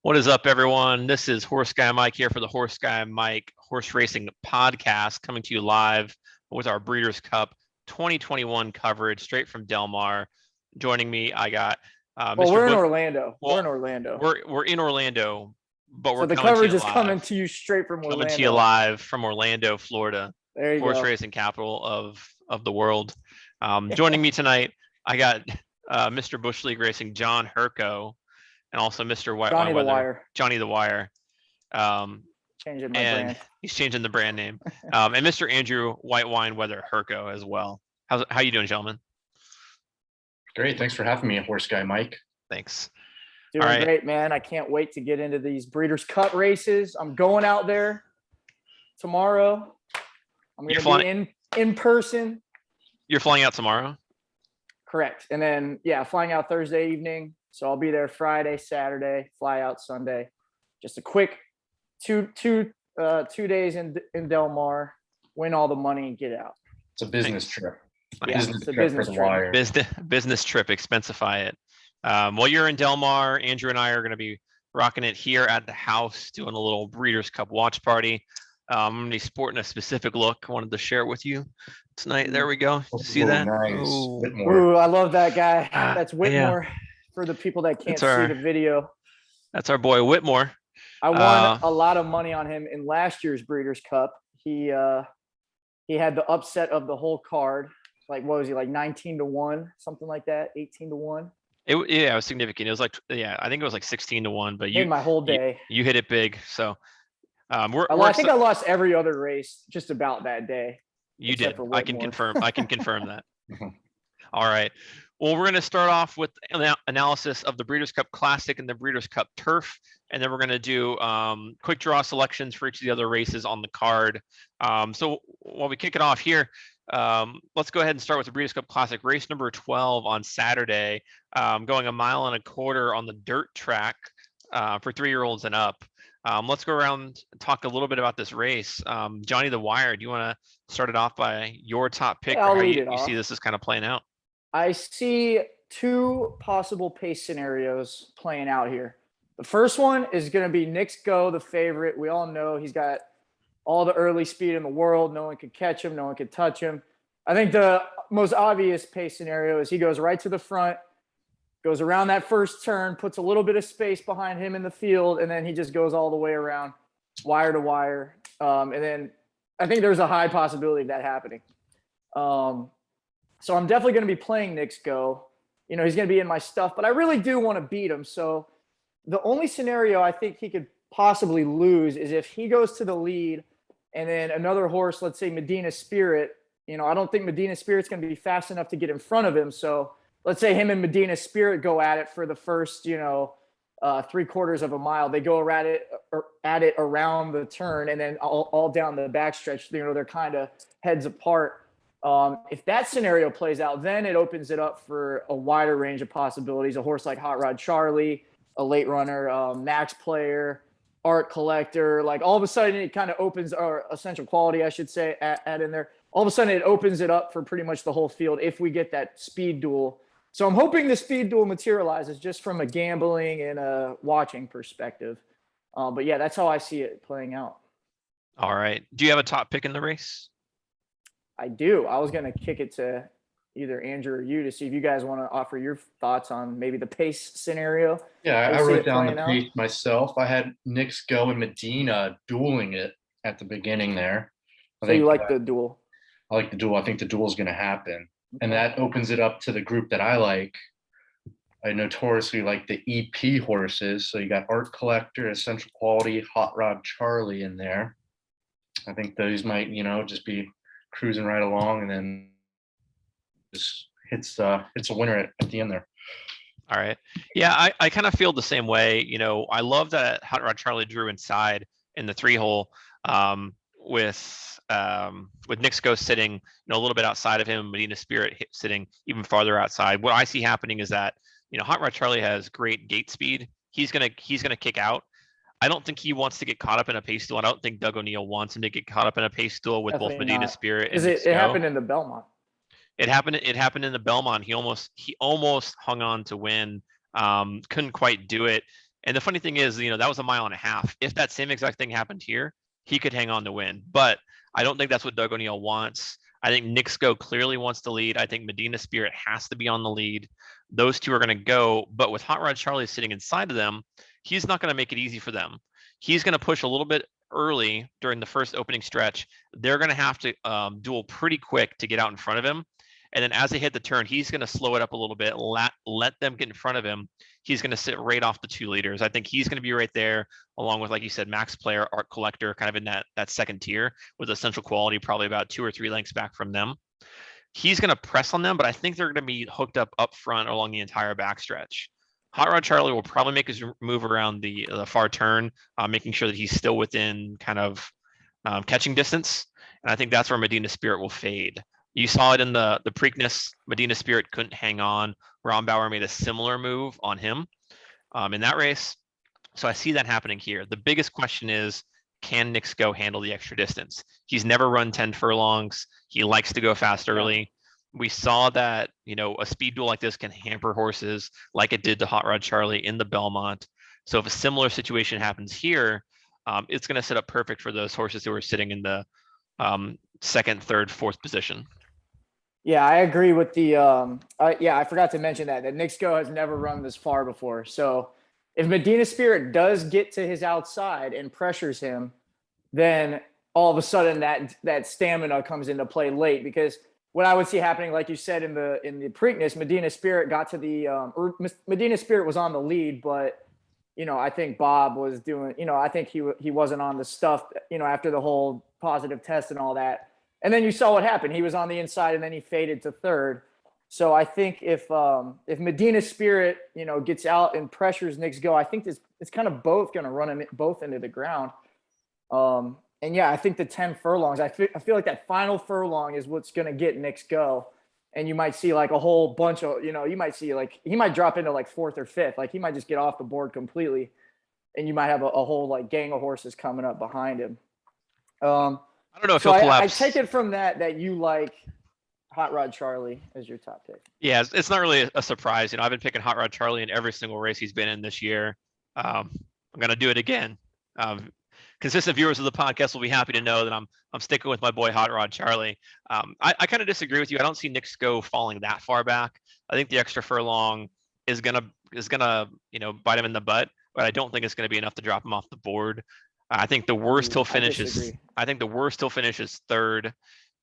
What is up, everyone? This is Horse Guy Mike here for the Horse Guy Mike Horse Racing Podcast, coming to you live with our Breeders' Cup 2021 coverage straight from Del Mar. Joining me, I got Well, Mr. we're in Bush. Orlando. Well, We're in Orlando. we're in Orlando, but So we're the coming to coverage you is coming live. to you straight from Coming to you Orlando. live from Orlando, Florida, There you horse go. racing capital of the world. Joining me tonight, I got Mr. Bush League Racing John Herco, and also Mr. White Johnny Wine the Weather, Wire. Johnny the Wire. Changing my And brand. he's changing the brand name. And Mr. Andrew White Wine Weather Herco as well. How you doing, gentlemen? Great. Thanks for having me, Horse Guy Mike. Thanks. Doing All right. great, man. I can't wait to get into these Breeders' Cup races. I'm going out there tomorrow. I'm going to be in person. You're flying out tomorrow? Correct. And then, flying out Thursday evening. So I'll be there Friday, Saturday, fly out Sunday. Just a quick two days in Del Mar, win all the money and get out. It's a business trip. Yeah, it's a business trip. Business trip, expensify it. While you're in Del Mar, Andrew and I are going to be rocking it here at the house, doing a little Breeders' Cup watch party. I'm going to be sporting a specific look. I wanted to share it with you tonight. There we go. See that? Nice. Ooh, I love that guy. That's Whitmore. Yeah. For the people that can't see the video. That's our boy Whitmore. I won a lot of money on him in last year's Breeders' Cup. He had the upset of the whole card. Like, what was he, like 19-1, something like that, 18-1? It was significant. It was like, I think it was like 16-1. But made my whole day. You hit it big. So I think I lost every other race just about that day. You did. I can confirm. I can confirm that. All right. Well, we're going to start off with an analysis of the Breeders' Cup Classic and the Breeders' Cup Turf, and then we're going to do quick draw selections for each of the other races on the card. So while we kick it off here, let's go ahead and start with the Breeders' Cup Classic, race number 12 on Saturday, going 1.25 miles on the dirt track for 3-year-olds and up. Let's go around and talk a little bit about this race. Johnny the Wire, do you want to start it off by your top pick, or how you see this is kind of playing out? I see two possible pace scenarios playing out here. The first one is going to be Knicks Go, the favorite. We all know he's got all the early speed in the world. No one could catch him. No one could touch him. I think the most obvious pace scenario is he goes right to the front, goes around that first turn, puts a little bit of space behind him in the field, and then he just goes all the way around wire to wire. And then I think there's a high possibility of that happening. So I'm definitely going to be playing Knicks Go. You know, he's going to be in my stuff, but I really do want to beat him. So the only scenario I think he could possibly lose is if he goes to the lead and then another horse, let's say Medina Spirit, you know, I don't think Medina Spirit's going to be fast enough to get in front of him. So let's say him and Medina Spirit go at it for the first, 3/4 of a mile. They go at it around the turn, and then all down the backstretch, they're kind of heads apart. If that scenario plays out, then it opens it up for a wider range of possibilities. A horse like Hot Rod Charlie, a late runner, Max Player, Art Collector. Like all of a sudden it kind of opens, or Essential Quality, I should say, add in there. All of a sudden it opens it up for pretty much the whole field if we get that speed duel. So I'm hoping the speed duel materializes just from a gambling and a watching perspective. But yeah, that's how I see it playing out. All right. Do you have a top pick in the race? I do. I was going to kick it to either Andrew or you to see if you guys want to offer your thoughts on maybe the pace scenario. Yeah, I wrote down the pace myself. I had Knicks Go and Medina dueling it at the beginning there. So you like the duel? I like the duel. I think the duel is going to happen. Okay. And that opens it up to the group that I like. I notoriously like the EP horses. So you got Art Collector, Essential Quality, Hot Rod Charlie in there. I think those might, just be cruising right along, and then just hits a winner at the end there. All right. Yeah, I kind of feel the same way. I love that Hot Rod Charlie drew inside in the 3-hole with Knicks Go sitting a little bit outside of him, Medina Spirit sitting even farther outside. What I see happening is that Hot Rod Charlie has great gate speed. He's gonna kick out. I don't think he wants to get caught up in a pace duel. I don't think Doug O'Neill wants him to get caught up in a pace duel with both Medina Spirit and it happened in the Belmont. It happened in the Belmont. He almost hung on to win. Couldn't quite do it. And the funny thing is, that was a mile and a half. If that same exact thing happened here, he could hang on to win. But I don't think that's what Doug O'Neill wants. I think Nixco clearly wants to lead. I think Medina Spirit has to be on the lead. Those two are going to go. But with Hot Rod Charlie sitting inside of them, he's not going to make it easy for them. He's going to push a little bit early during the first opening stretch. They're going to have to duel pretty quick to get out in front of him. And then as they hit the turn, he's going to slow it up a little bit, let them get in front of him. He's going to sit right off the 2 leaders. I think he's going to be right there, along with, like you said, Max Player, Art Collector, kind of in that second tier with Essential Quality, probably about 2 or 3 lengths back from them. He's going to press on them, but I think they're going to be hooked up front along the entire backstretch. Hot Rod Charlie will probably make his move around the far turn, making sure that he's still within kind of catching distance. And I think that's where Medina Spirit will fade. You saw it in the Preakness. Medina Spirit couldn't hang on. Rombauer made a similar move on him in that race. So I see that happening here. The biggest question is, can Nixco handle the extra distance? He's never run 10 furlongs. He likes to go fast early. We saw that, a speed duel like this can hamper horses like it did to Hot Rod Charlie in the Belmont. So if a similar situation happens here, it's going to set up perfect for those horses who are sitting in the second, third, fourth position. Yeah, I agree with the I forgot to mention that Nixco has never run this far before. So if Medina Spirit does get to his outside and pressures him, then all of a sudden that stamina comes into play late, because what I would see happening, like you said, in the Preakness, Medina Spirit got to Medina Spirit was on the lead, but I think Bob was doing, I think he wasn't on the stuff, after the whole positive test and all that. And then you saw what happened. He was on the inside and then he faded to third. So I think if Medina Spirit, gets out and pressures Nixco, I think it's kind of both going to run them both into the ground. And yeah, I think the 10 furlongs, I feel like that final furlong is what's going to get Nixco. And you might see like a whole bunch of, you might see like, he might drop into like 4th or 5th. Like he might just get off the board completely. And you might have a whole like gang of horses coming up behind him. I don't know if so he'll collapse. I take it from that you like Hot Rod Charlie as your top pick. Yeah, it's not really a surprise. I've been picking Hot Rod Charlie in every single race he's been in this year. I'm going to do it again. Consistent viewers of the podcast will be happy to know that I'm sticking with my boy Hot Rod Charlie. I kind of disagree with you. I don't see Nixco falling that far back. I think the extra furlong is gonna bite him in the butt, but I don't think it's gonna be enough to drop him off the board. I think the worst he'll finish is third.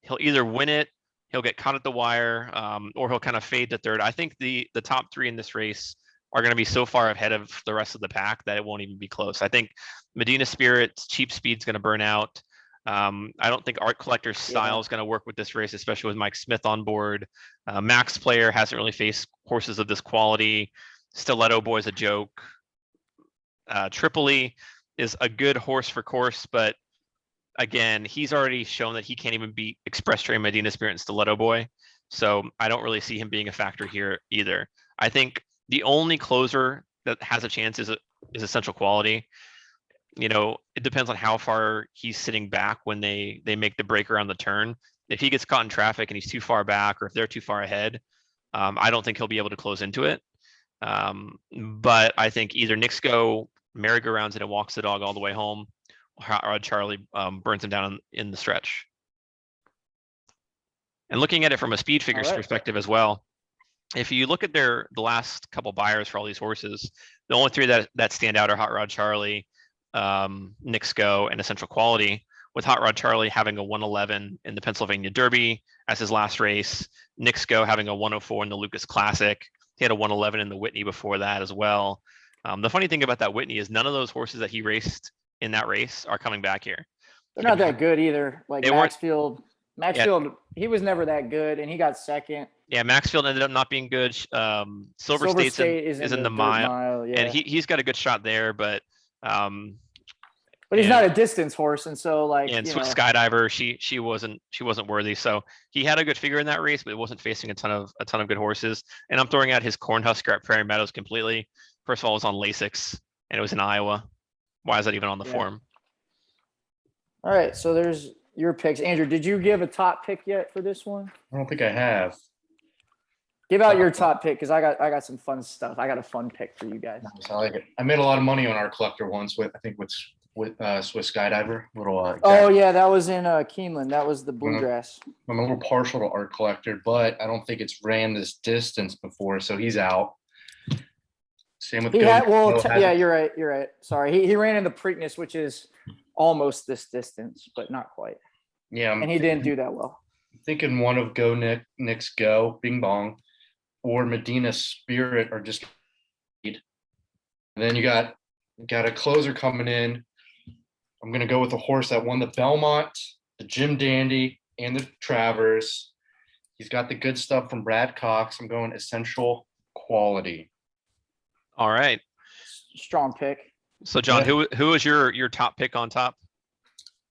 He'll either win it, he'll get caught at the wire, or he'll kind of fade to third. I think the top 3 in this race are going to be so far ahead of the rest of the pack that it won't even be close. I think Medina Spirit's cheap speed's going to burn out. I don't think Art Collector's style is going to work with this race, especially with Mike Smith on board. Max Player hasn't really faced horses of this quality. Stiletto Boy's a joke. Tripoli is a good horse for course, but again, he's already shown that he can't even beat Express Train, Medina Spirit, and Stiletto Boy. So I don't really see him being a factor here either. I think the only closer that has a chance is Essential Quality. It depends on how far he's sitting back when they make the break around the turn. If he gets caught in traffic and he's too far back, or if they're too far ahead, I don't think he'll be able to close into it. But I think either Nixco merry-go-rounds it and walks the dog all the way home, or Charlie burns him down in the stretch. And looking at it from a speed figures perspective as well, if you look at the last couple buyers for all these horses, the only 3 that stand out are Hot Rod Charlie, Nixco, and Essential Quality, with Hot Rod Charlie having a 111 in the Pennsylvania Derby as his last race, Nixco having a 104 in the Lucas Classic. He had a 111 in the Whitney before that as well. The funny thing about that Whitney is none of those horses that he raced in that race are coming back here. They're not that good either. Like Maxfield, he was never that good, and he got second. Yeah, Maxfield ended up not being good. Silver State is in the mile, and he's got a good shot there, but he's not a distance horse, and so Swiss Skydiver, she wasn't worthy. So he had a good figure in that race, but it wasn't facing a ton of good horses. And I'm throwing out his Cornhusker at Prairie Meadows completely. First of all, it was on Lasix, and it was in Iowa. Why is that even on the form? All right, so there's your picks. Andrew, did you give a top pick yet for this one? I don't think I have. Give out your top pick because I got some fun stuff. I got a fun pick for you guys. Nice, I like it. I made a lot of money on our collector once with Swiss Skydiver. Oh yeah, that was in Keeneland. That was the bluegrass. I'm a little partial to art collector, but I don't think it's ran this distance before, so he's out. Same with yeah, you're right. Sorry, he ran in the Preakness, which is almost this distance, but not quite. Yeah, and he didn't do that well. I'm thinking one of Go Nick's Go, Bing Bong, or Medina Spirit are just. And then you got a closer coming in. I'm gonna go with a horse that won the Belmont, the Jim Dandy, and the Travers. He's got the good stuff from Brad Cox. I'm going Essential Quality. All right. Strong pick. So John, who is your top pick on top?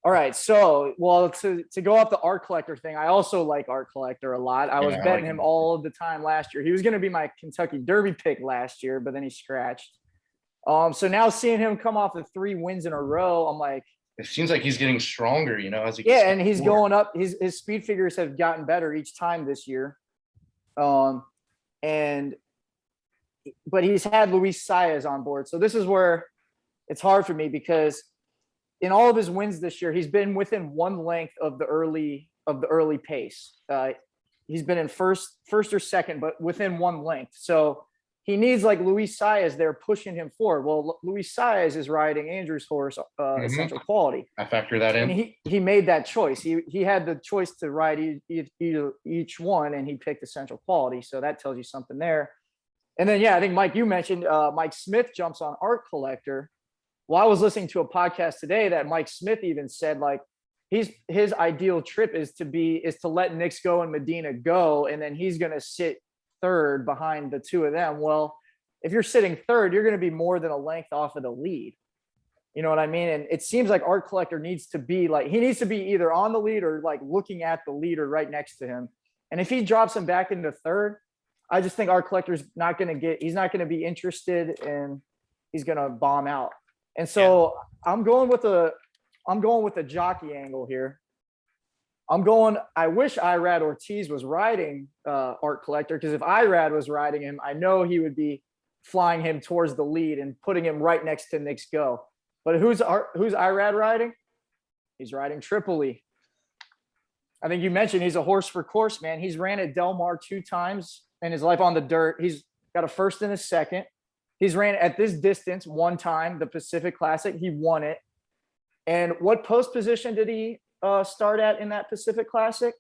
All right. So, well, to go off the art collector thing, I also like art collector a lot. I was betting him all of the time last year. He was going to be my Kentucky Derby pick last year, but then he scratched. So now seeing him come off the 3 wins in a row, I'm like, it seems like he's getting stronger, as he and he's going up. His speed figures have gotten better each time this year. But he's had Luis Saez on board. So this is where it's hard for me because in all of his wins this year, he's been within 1 length of the early pace. He's been in first or second, but within 1 length. So he needs like Luis Saez there pushing him forward. Well, Luis Saez is riding Andrew's horse, Essential Quality. I factor that in. And he made that choice. He had the choice to ride each one, and he picked Essential Quality. So that tells you something there. And then, I think Mike, you mentioned Mike Smith jumps on art collector. Well, I was listening to a podcast today that Mike Smith even said like his ideal trip is to let Nix Go and Medina go, and then he's going to sit third behind the 2 of them. Well, if you're sitting third, you're going to be more than a length off of the lead. You know what I mean? And it seems like art collector needs to be either on the lead or like looking at the leader right next to him. And if he drops him back into third, I just think art collector's he's not going to be interested, and he's going to bomb out. And so I'm going with a jockey angle here. I wish Irad Ortiz was riding art collector, because if Irad was riding him, I know he would be flying him towards the lead and putting him right next to Nix Go. But who's Irad riding? He's riding Tripoli. I think you mentioned he's a horse for course, man. He's ran at Del Mar 2 times in his life on the dirt. He's got a first and a second. He's ran at this distance 1 time, the Pacific Classic. He won it. And what post position did he start at in that Pacific Classic?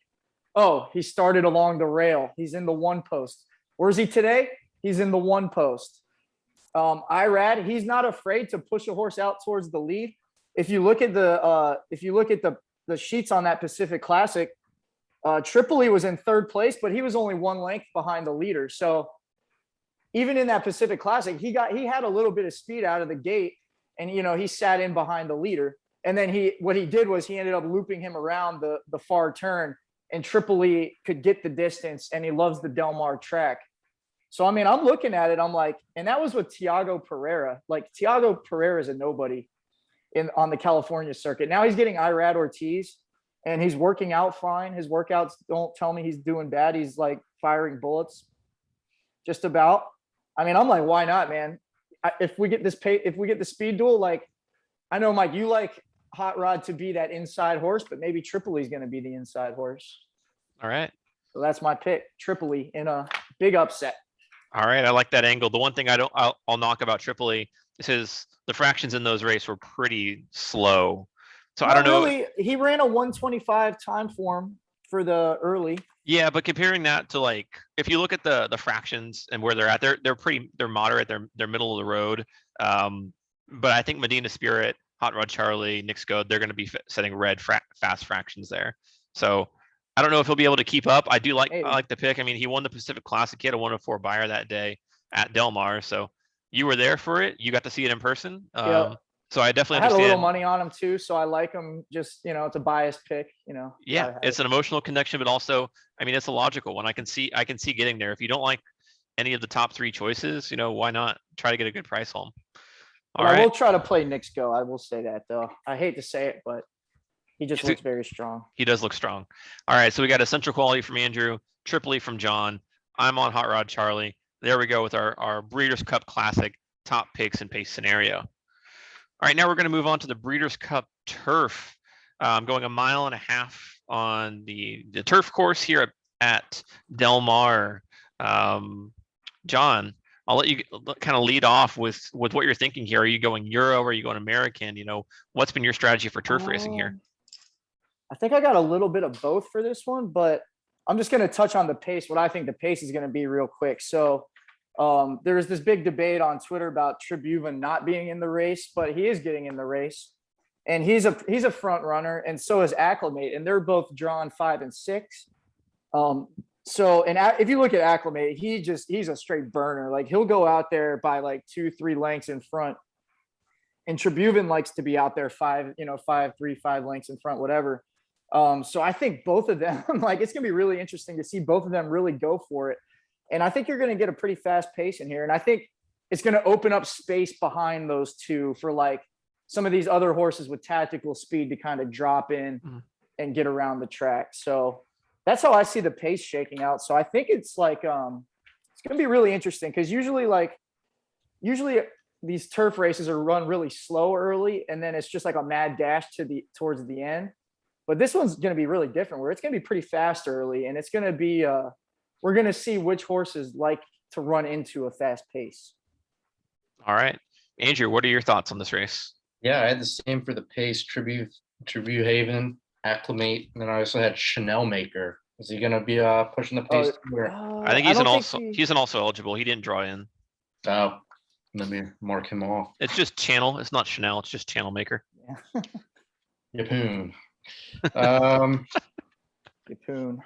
Oh, he started along the rail. He's in the 1 post. Where's he today? He's in the 1 post. Irad, he's not afraid to push a horse out towards the lead. If you look at the sheets on that Pacific Classic, Tripoli was in 3rd place, but he was only 1 length behind the leader. So even in that Pacific Classic, he had a little bit of speed out of the gate, and he sat in behind the leader. And then what he did was he ended up looping him around the far turn, and Tripoli could get the distance, and he loves the Del Mar track. So, I mean, I'm looking at it, I'm like, and that was with Tiago Pereira. Like, Tiago Pereira is a nobody on the California circuit. Now he's getting Irad Ortiz, and he's working out fine. His workouts don't tell me he's doing bad. He's like firing bullets just about. I mean, I'm like, why not, man? If we get the speed duel, like, I know, Mike, you like Hot Rod to be that inside horse, but maybe Tripoli's going to be the inside horse. All right. So that's my pick, Tripoli in a big upset. All right, I like that angle. The one thing I'll knock about Tripoli is the fractions in those races were pretty slow. So I don't know. Really, he ran a 125 time form for the early. Yeah, but comparing that to, like, if you look at the fractions and where they're at, they're moderate, they're middle of the road. But I think Medina Spirit, Hot Rod Charlie, Nix Go, they're going to be setting red fast fractions there. So I don't know if he'll be able to keep up. I like the pick. I mean, he won the Pacific Classic. He had a 104 buyer that day at Del Mar. So you were there for it. You got to see it in person. So I definitely had understand. A little money on him too, so I like him. Just, it's a biased pick. Yeah, it's an emotional connection, but also, I mean, it's a logical one. I can see getting there. If you don't like any of the top 3 choices, why not try to get a good price home? I will try to play Nix Go. I will say that, though. I hate to say it, but he just looks very strong. He does look strong. All right, so we got Essential Quality from Andrew, Tripoli from John. I'm on Hot Rod Charlie. There we go with our Breeders' Cup Classic top picks and pace scenario. All right, now we're going to move on to the Breeders' Cup Turf. Going 1.5 miles on the turf course here at Del Mar. John, I'll let you kind of lead off with what you're thinking here. Are you going Euro? Or are you going American? What's been your strategy for turf racing here? I think I got a little bit of both for this one, but I'm just going to touch on the pace. What I think the pace is going to be real quick. So there's this big debate on Twitter about Tribhuvan not being in the race, but he is getting in the race, and he's a front runner, and so is Acclimate, and they're both drawn 5 and 6. If you look at Acclimate, he's a straight burner. Like, he'll go out there by like 2-3 lengths in front, and Tribhuvan likes to be out there 5 lengths in front, whatever. So I think both of them, like, it's gonna be really interesting to see both of them really go for it. And I think you're gonna get a pretty fast pace in here. And I think it's gonna open up space behind those two for like some of these other horses with tactical speed to kind of drop in and get around the track. So that's how I see the pace shaking out. So I think it's like it's gonna be really interesting, because usually these turf races are run really slow early, and then it's just like a mad dash towards the end. But this one's going to be really different, where it's going to be pretty fast early, and it's going to be we're going to see which horses like to run into a fast pace. All right, Andrew, what are your thoughts on this race? Yeah, I had the same for the pace. Tribhuvan, Acclimate, and then I also had Chanel Maker. Is he going to be pushing the pace? I think he's also eligible. He didn't draw in. Oh, let me mark him off. It's just Channel. It's not Chanel. It's just Channel Maker. Yeah. Yapoon. Yapoon.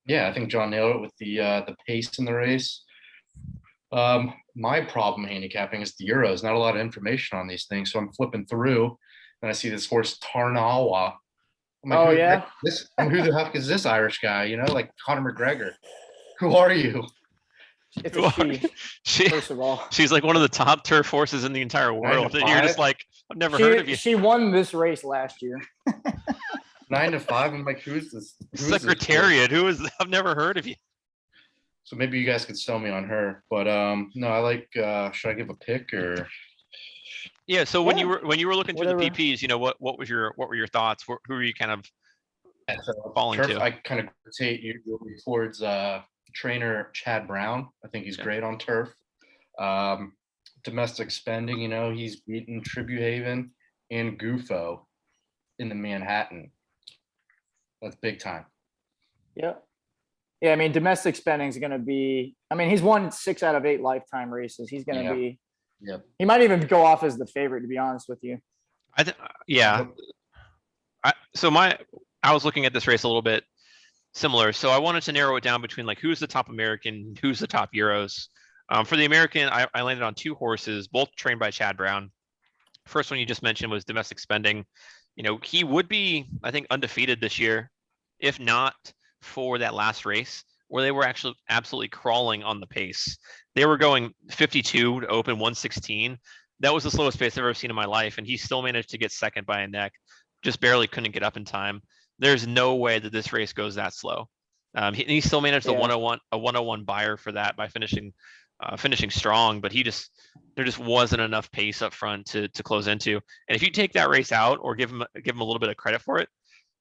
Yeah, I think John nailed it with the pace in the race. My problem handicapping is the Euros. Not a lot of information on these things, so I'm flipping through, and I see this horse Tarnawa. Oh yeah. Who the heck is this Irish guy? Like Conor McGregor. Who are you? It's a she, first of all. She's like one of the top turf horses in the entire world. And you're just like, I've never heard of you. She won this race last year. 9 to 5. I'm like, who's this? Secretariat. Who is? I've never heard of you. So maybe you guys could sell me on her. But no, I like. Should I give a pick or? Yeah. So when you were looking through the PPs, what were your thoughts? Who were you kind of falling turf, to? I kind of gravitate usually towards trainer Chad Brown. I think he's great on turf. Domestic spending, he's beaten Tribhuvan and Gufo in the Manhattan. That's big time. Yeah. I mean, domestic spending is going to be. I mean, he's won 6 out of 8 lifetime races. He's going to be. Yep. He might even go off as the favorite, to be honest with you. Yeah. I was looking at this race a little bit similar. So I wanted to narrow it down between like who's the top American, who's the top Euros. For the American, I landed on 2 horses, both trained by Chad Brown. First one you just mentioned was Domestic Spending. He would be, I think, undefeated this year, if not for that last race where they were actually absolutely crawling on the pace. They were going 52 to open 116. That was the slowest pace I've ever seen in my life, and he still managed to get second by a neck. Just barely couldn't get up in time. There's no way that this race goes that slow. He still managed a 101 buyer for that by finishing strong, but there just wasn't enough pace up front to close into. And if you take that race out or give him a little bit of credit for it,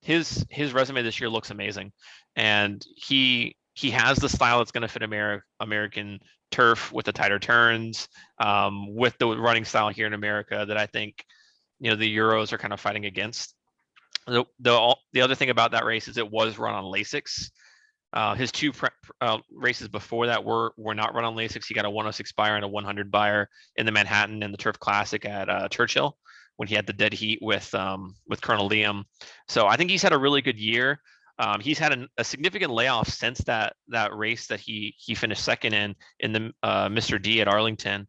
his resume this year looks amazing, and he has the style that's going to fit American turf with the tighter turns, with the running style here in America that I think the Euros are kind of fighting against. The other thing about that race is it was run on Lasix. His 2 races before that were not run on Lasix. He got a 106 buyer and a 100 buyer in the Manhattan and the Turf Classic at Churchill when he had the dead heat with Colonel Liam. So I think he's had a really good year. He's had a significant layoff since that race that he finished second in the Mr. D at Arlington.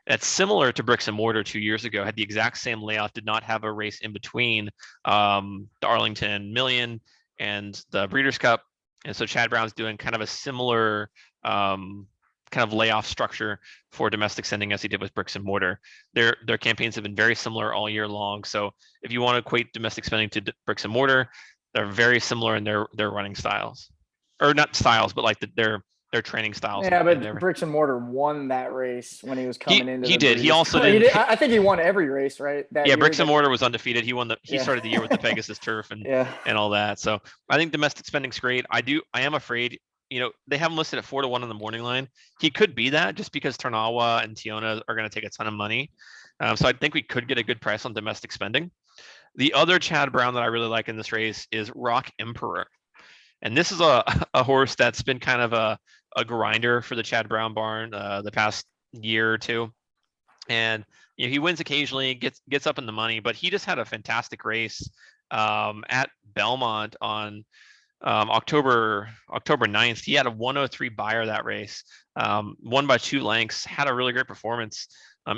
That's similar to Bricks and Mortar 2 years ago. Had the exact same layoff, did not have a race in between the Arlington Million and the Breeders' Cup. And so Chad Brown's doing kind of a similar kind of layoff structure for domestic sending as he did with Bricks and Mortar. Their campaigns have been very similar all year long. So if you want to equate domestic spending to Bricks and Mortar, they're very similar in their running styles or not styles, but like their training styles. Yeah, and but everything. Bricks and Mortar won that race when he was coming into. He the did. He Breeders' also Cup. He didn't. I think he won every race, right? That Yeah, year Bricks and that- Mortar was undefeated. He Yeah. started the year with the Pegasus turf and Yeah. all that. So I think domestic spending's great. I am afraid, they have him listed at 4-1 on the morning line. He could be that just because Tarnawa and Tiona are going to take a ton of money. So I think we could get a good price on domestic spending. The other Chad Brown that I really like in this race is Rock Emperor. And this is a horse that's been kind of a grinder for the Chad Brown barn the past year or two. And he wins occasionally, gets up in the money, but he just had a fantastic race at Belmont on October 9th. He had a 103 buyer that race, won by 2 lengths, had a really great performance.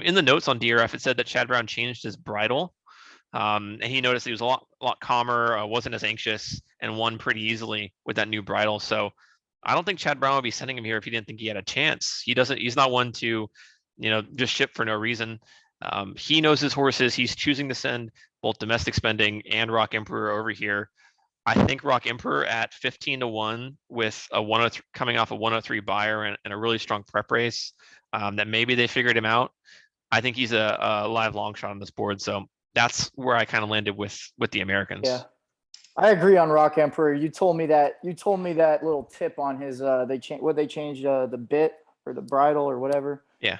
In the notes on DRF, it said that Chad Brown changed his bridle. And he noticed he was a lot calmer, wasn't as anxious, and won pretty easily with that new bridle. So I don't think Chad Brown would be sending him here if he didn't think he had a chance. He's not one to, just ship for no reason. He knows his horses. He's choosing to send both domestic spending and Rock Emperor over here. I think Rock Emperor at 15-1 with a 103 coming off a 103 buyer and a really strong prep race, that maybe they figured him out. I think he's a live long shot on this board. So that's where I kind of landed with the Americans. Yeah, I agree on Rock Emperor. You told me that little tip on his they changed the bit or the bridle or whatever. Yeah.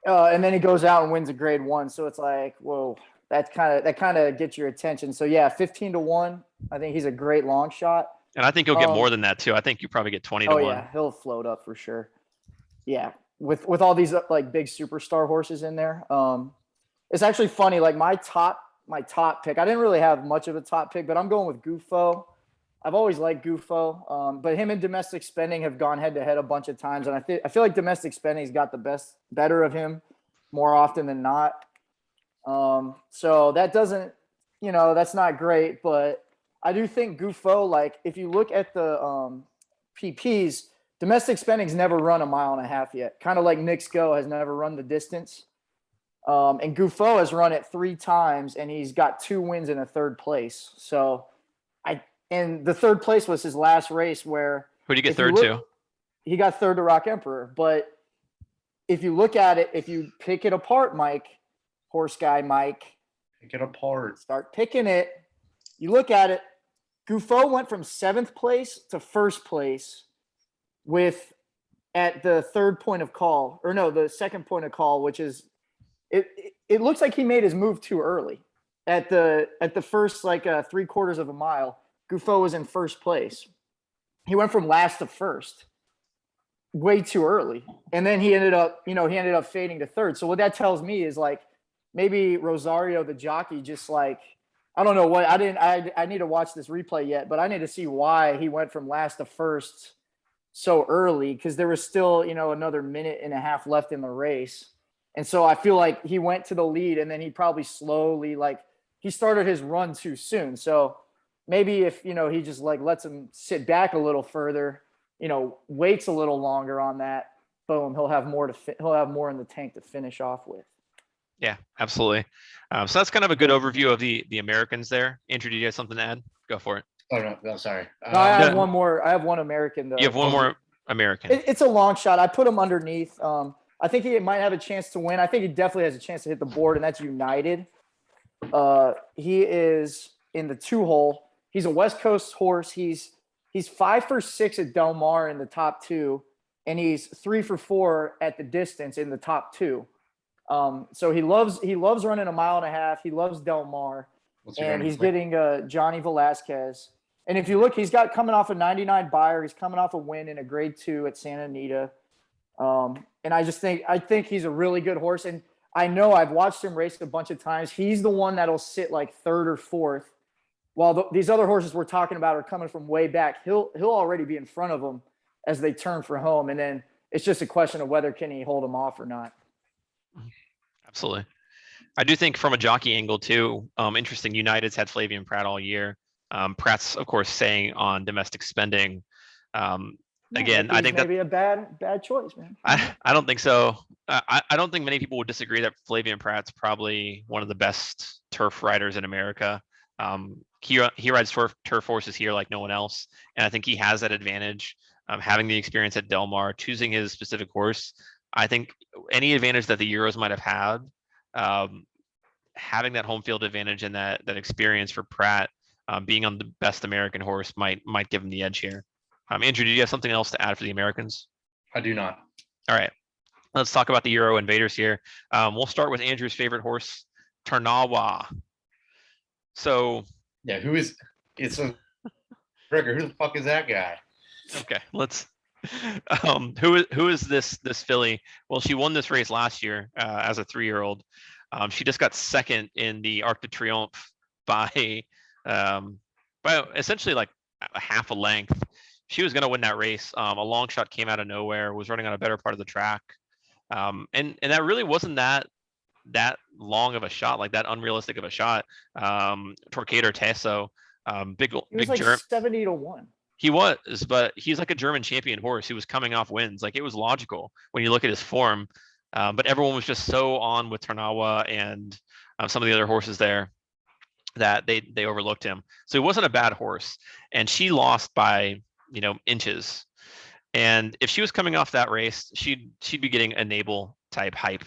And then he goes out and wins a grade 1. So it's like, whoa, that kind of gets your attention. So yeah, 15-1. I think he's a great long shot. And I think he'll get more than that too. I think you probably get 20-1. Oh yeah, he'll float up for sure. Yeah, with all these like big superstar horses in there. It's actually funny. Like my top pick. I didn't really have much of a top pick, but I'm going with Gufo. I've always liked Gufo, but him and domestic spending have gone head to head a bunch of times, and I feel like domestic spending's got the better of him more often than not. So that doesn't, that's not great, but I do think Gufo, like if you look at the PPs, domestic spending's never run 1.5 miles yet. Kind of like Nick's Go has never run the distance. And Gufo has run it 3 times, and he's got 2 wins in a 3rd place. So and the 3rd place was his last race where. Who did you get 3rd to? He got 3rd to Rock Emperor. But if you look at it, if you pick it apart, Mike, horse guy Mike. Pick it apart. Start picking it. You look at it. Gufo went from 7th place to 1st place at the 3rd point of call, or no, the 2nd point of call, which is it looks like he made his move too early. At the first 3/4 of a mile, Gufo was in 1st place. He went from last to 1st way too early. And then he ended up fading to 3rd. So what that tells me is like maybe Rosario, the jockey, just like, I don't know what I need to watch this replay yet, but I need to see why he went from last to 1st so early, because there was still, another 1.5 minutes left in the race. And so I feel like he went to the lead, and then he probably slowly, he started his run too soon. So maybe if, he just lets him sit back a little further, waits a little longer on that, boom, he'll have more in the tank to finish off with. Yeah, absolutely. So that's kind of a good overview of the Americans there. Andrew, do you have something to add? Go for it. Oh no, sorry. No, I have one more. I have one American though. You have one more American. It's a long shot. I put him underneath. I think he might have a chance to win. I think he definitely has a chance to hit the board, and that's United. He is in the 2-hole. He's a West Coast horse. He's 5 for 6 at Del Mar in the top 2, and he's 3 for 4 at the distance in the top 2. So he loves running 1.5 miles. He loves Del Mar, and he's getting Johnny Velasquez. And if you look, he's got coming off a 99 buyer. He's coming off a win in a grade 2 at Santa Anita. And I think he's a really good horse. And I know I've watched him race a bunch of times. He's the one that'll sit 3rd or 4th, while these other horses we're talking about are coming from way back. He'll already be in front of them as they turn for home. And then it's just a question of whether can he hold them off or not. Absolutely. I do think from a jockey angle too, interesting. United's had Flavian Pratt all year. Pratt's, of course, saying on domestic spending. Again, I think that maybe a bad choice, man. I don't think so. I don't think many people would disagree that Flavian Pratt's probably one of the best turf riders in America. He rides turf horses here like no one else, and I think he has that advantage. Having the experience at Del Mar, choosing his specific horse, I think any advantage that the Euros might have had, having that home field advantage and that experience for Pratt, being on the best American horse might give him the edge here. Andrew, do you have something else to add for the Americans? I do not. All right, let's talk about the Euro invaders here. We'll start with Andrew's favorite horse, Tarnawa. So yeah, it's a Trigger. Who the fuck is that guy? Okay, let's. Who is this filly? Well, she won this race last year as a 3-year-old. She just got second in the Arc de Triomphe by essentially like a half a length. She was going to win that race. A long shot came out of nowhere, was running on a better part of the track, and that really wasn't that long of a shot, like that unrealistic of a shot. Torquator Taisso, big like German. 70-1. He was, but he's like a German champion horse. He was coming off wins. Like it was logical when you look at his form. But everyone was just so on with Tarnawa and some of the other horses there that they overlooked him. So he wasn't a bad horse. And she lost by, inches. And if she was coming off that race, she'd be getting a Nabel type hype,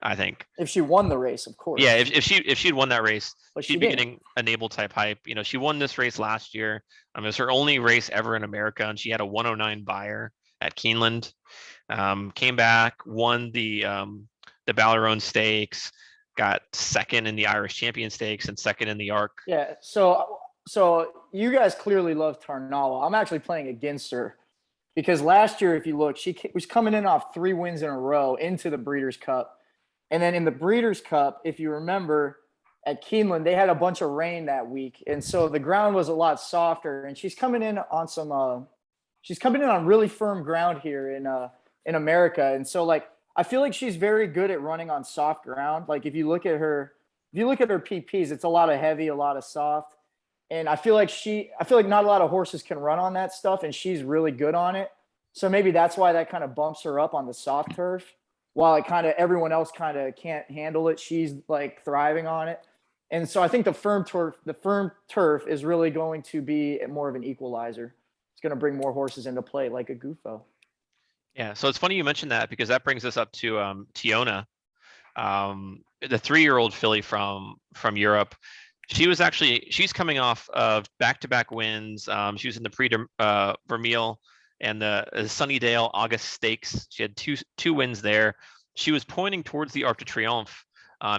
I think. If she won the race, of course. Yeah, if she'd won that race, But she'd be getting a Nabel type hype. She won this race last year. It was her only race ever in America, and she had a 109 buyer at Keeneland. Came back, won the Ballerone Stakes, got second in the Irish Champion Stakes and second in the Arc. Yeah, so you guys clearly love Tarnawa. I'm actually playing against her because last year, if you look, she was coming in off 3 wins in a row into the Breeders' Cup. And then in the Breeders' Cup, if you remember, at Keeneland, they had a bunch of rain that week. And so the ground was a lot softer. And she's coming in on really firm ground here in America. And so, like, I feel like she's very good at running on soft ground. Like, if you look at her PPs, it's a lot of heavy, a lot of soft. And I feel like not a lot of horses can run on that stuff, and she's really good on it. So maybe that's why that kind of bumps her up on the soft turf. While everyone else kind of can't handle it, she's like thriving on it. And so I think the firm turf is really going to be more of an equalizer. It's going to bring more horses into play, like a Gufo. Yeah, so it's funny you mentioned that because that brings us up to Tiona, the 3-year-old filly from Europe. She's coming off of back-to-back wins. She was in the Prix de Vermeil and the Sunnydale August Stakes. She had two wins there. She was pointing towards the Arc de Triomphe.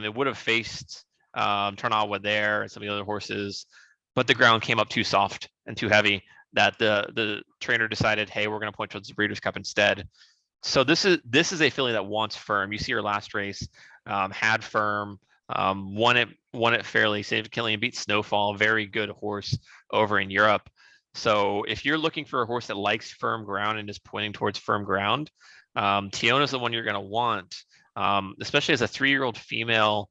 It would have faced Tarnawa there and some of the other horses, but the ground came up too soft and too heavy that the trainer decided, hey, we're going to point towards the Breeders' Cup instead. So this is a filly that wants firm. You see her last race, had firm, won it fairly significantly and beat Snowfall, very good horse over in Europe. So if you're looking for a horse that likes firm ground and is pointing towards firm ground, Tiona's the one you're going to want, especially as a 3-year-old female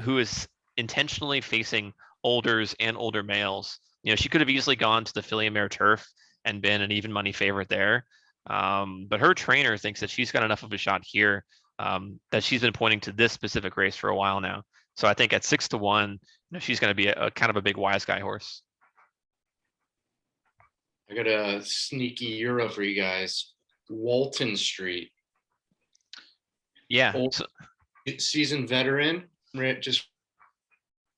who is intentionally facing olders and older males. She could have easily gone to the filly and mare turf and been an even money favorite there. But her trainer thinks that she's got enough of a shot here that she's been pointing to this specific race for a while now. So I think at 6-1, she's going to be a kind of a big wise guy horse. I got a sneaky Euro for you guys. Walton Street. Yeah. Seasoned veteran, just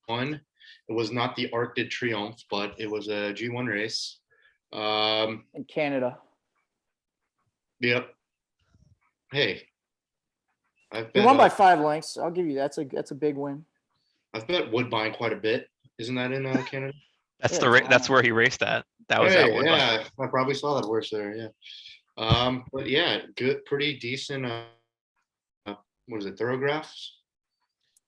won. It was not the Arc de Triomphe, but it was a G1 race. In Canada. Yep. Hey. He won by 5 lengths. I'll give you that's a big win. I've bet Woodbine quite a bit. Isn't that in Canada? That's where he raced at. That was that one. Yeah, I probably saw that horse there. Yeah. But yeah, good, pretty decent. What is it? Thoroughgraphs.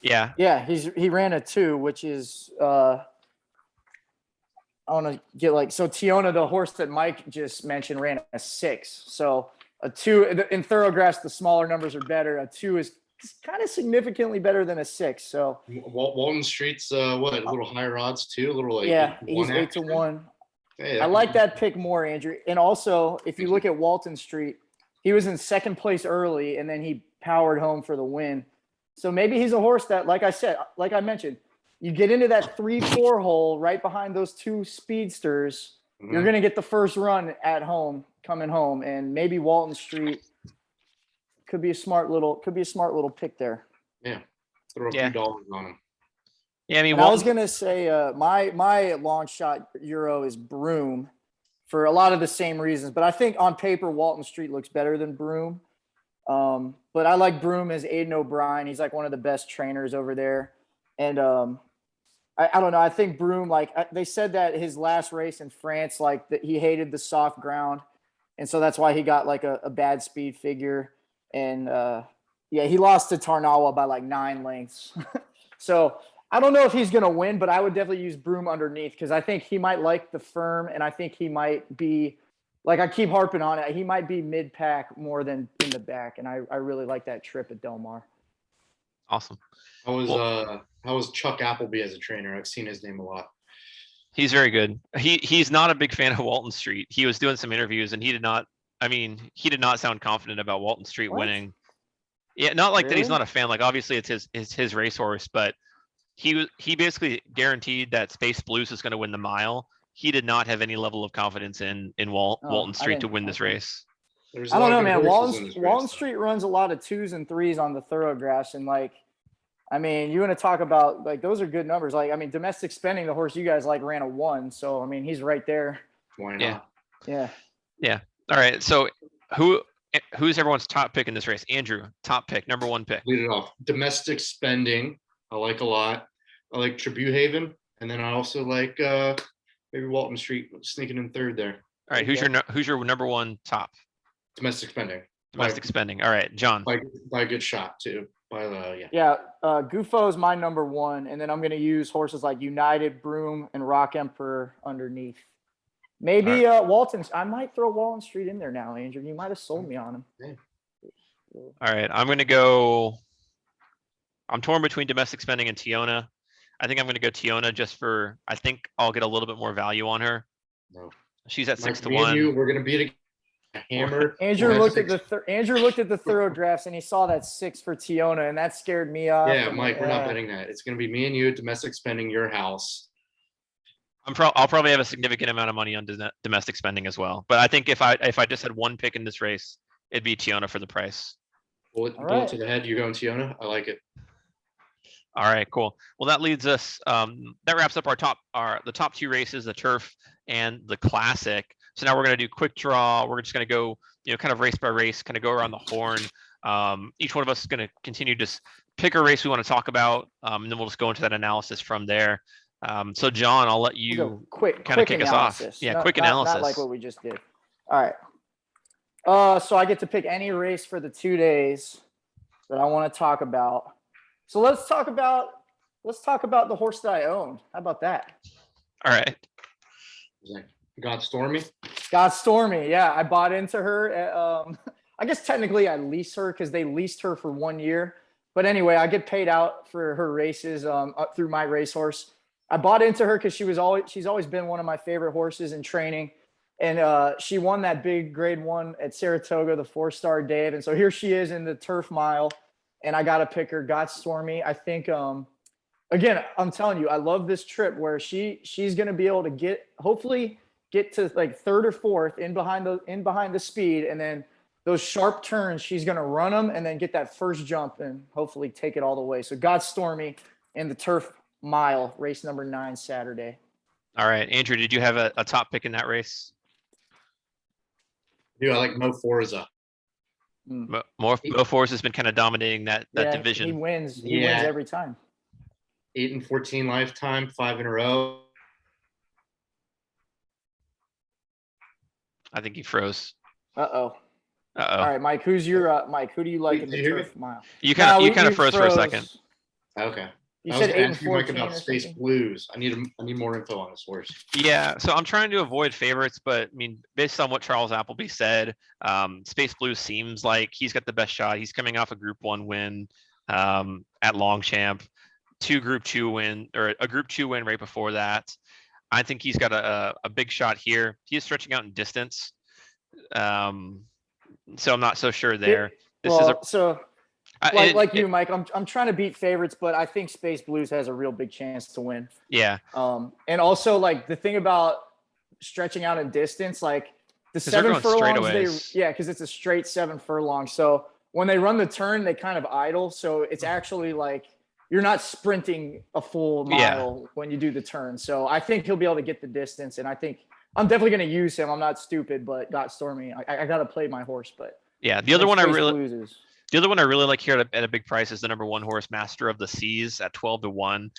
Yeah. Yeah, he ran a 2, which is I want to get so Tiona, the horse that Mike just mentioned, ran a 6. So a 2 in thoroughgraphs, the smaller numbers are better. A 2 is kind of significantly better than a 6. So Walton Street's a little higher odds too, a little like he's 8-1. Hey, I like that pick more, Andrew. And also, if you look at Walton Street, he was in 2nd place early, and then he powered home for the win. So maybe he's a horse that, like I mentioned, You get into that 3-4 hole right behind those two speedsters. You're Mhm. going to get the first run at home, coming home, and maybe Walton Street could be a smart little pick there. Yeah. Throw a Yeah. few dollars on them. Yeah, I mean, And I was Walton, going to say my long shot Euro is Broome for a lot of the same reasons, but I think on paper Walton Street looks better than Broome. But I like Broome as Aiden O'Brien. He's like one of the best trainers over there. And I don't know. I think Broome, like they said that his last race in France, like that he hated the soft ground. And so that's why he got like a bad speed figure. And yeah, he lost to Tarnawa by like 9 lengths. So I don't know if he's going to win, but I would definitely use Broome underneath because I think he might like the firm. And I think he might be, like I keep harping on it, he might be mid-pack more than in the back. And I really like that trip at Del Mar. awesome. How was Chuck Appleby as a trainer? I've seen his name a lot. He's very good. He's not a big fan of Walton Street. He was doing some interviews and he did not sound confident about Walton Street What? winning. Yeah, not like that he's Really? not a fan. Like obviously it's his racehorse, but he basically guaranteed that Space Blues is going to win the mile. He did not have any level of confidence in Walton I Street to didn't- win this okay. race. There's I a don't lot know, of good man. horses in this race, Walton though. Street runs a lot of 2s and 3s on the thoroughgrass, and like, I mean, you want to talk about like those are good numbers. Like, I mean, Domestic Spending, the horse you guys like, ran a 1, so I mean, he's right there. Why Yeah. not? Yeah. All right. So who's everyone's top pick in this race? Andrew, top pick, number 1 pick. Lead it off. Domestic Spending, I like a lot. I like Tribute Haven, and then I also like maybe Walton Street sneaking in third there. All right. Who's your number 1 top? Domestic Spending. Domestic Spending. All right, John. By a good shot too. Yeah. Yeah. Gufo is my number 1, and then I'm going to use horses like United, Broome, and Rock Emperor underneath. Maybe Walton. I might throw Walton Street in there now, Andrew. You might have sold me on him. Yeah. All right. I'm torn between Domestic Spending and Tiona. I think I'm going to go Tiona just for, I think I'll get a little bit more value on her. No. She's at 6 Mike, to me and 1. you, we're gonna beat a hammer. Andrew We'll have looked at six- Andrew looked at the thoroughgraphs and he saw that 6 for Tiona, and that scared me off. Yeah, and, Mike, we're not betting that. It's gonna be me and you, Domestic Spending, your house. I'll probably have a significant amount of money on Domestic Spending as well. But I think if I just had 1 pick in this race, it'd be Tiona for the price. Bullet right. to the head. You going Tiona? I like it. All right, cool. Well, that leads us. That wraps up the top 2 races, the Turf and the Classic. So now we're going to do quick draw. We're just going to go, kind of race by race, kind of go around the horn. Each one of us is going to continue to just pick a race we want to talk about, and then we'll just go into that analysis from there. So John, I'll let you quick kind of kick analysis. us off. Yeah, quick analysis. Not like what we just did. All right. So I get to pick any race for the 2 days that I want to talk about. So let's talk about the horse that I own. How about that? All right. God Stormy. Scott Stormy. Yeah, I bought into her. I guess technically I lease her because they leased her for 1 year. But anyway, I get paid out for her races through my racehorse. I bought into her because she's always been one of my favorite horses in training. And she won that big grade 1 at Saratoga, the 4-star Dave. And so here she is in the turf mile. And I got to pick her. Got Stormy. I think, again, I'm telling you, I love this trip where she's going to be able to hopefully get to like 3rd or 4th in behind the speed. And then those sharp turns, she's going to run them and then get that first jump and hopefully take it all the way. So got Stormy in the turf mile, race number 9 Saturday. All right, Andrew, did you have a top pick in that race? Dude, I like Mo Forza. Mo Force has been kind of dominating that division. He wins. He wins every time. 8 and 14 lifetime, 5 in a row. I think he froze. Uh-oh. Uh-oh. All right, Mike, who's your Mike? Who do you like in the Did you hear turf mile? You kind of froze for a second. Okay. You I said was 8 and asking Mike 14 about or Space something? Blues. I need more info on this horse. Yeah, so I'm trying to avoid favorites, but I mean, based on what Charles Appleby said, Space Blues seems like he's got the best shot. He's coming off a Group 1 win at Longchamp, a Group 2 win right before that. I think he's got a big shot here. He is stretching out in distance, so I'm not so sure there. So Like you, Mike, I'm trying to beat favorites, but I think Space Blues has a real big chance to win. Yeah. And also like the thing about stretching out in distance, like the 'Cause they're 7 going furlongs, straightaways. because it's a straight 7 furlongs. So when they run the turn, they kind of idle. So it's actually like you're not sprinting a full Yeah. mile when you do the turn. So I think he'll be able to get the distance, and I think I'm definitely going to use him. I'm not stupid, but got Stormy. I got to play my horse, but Yeah. I think Space Blues is. The other one I really like here at a big price is the number 1 horse, Master of the Seas, at 12-1.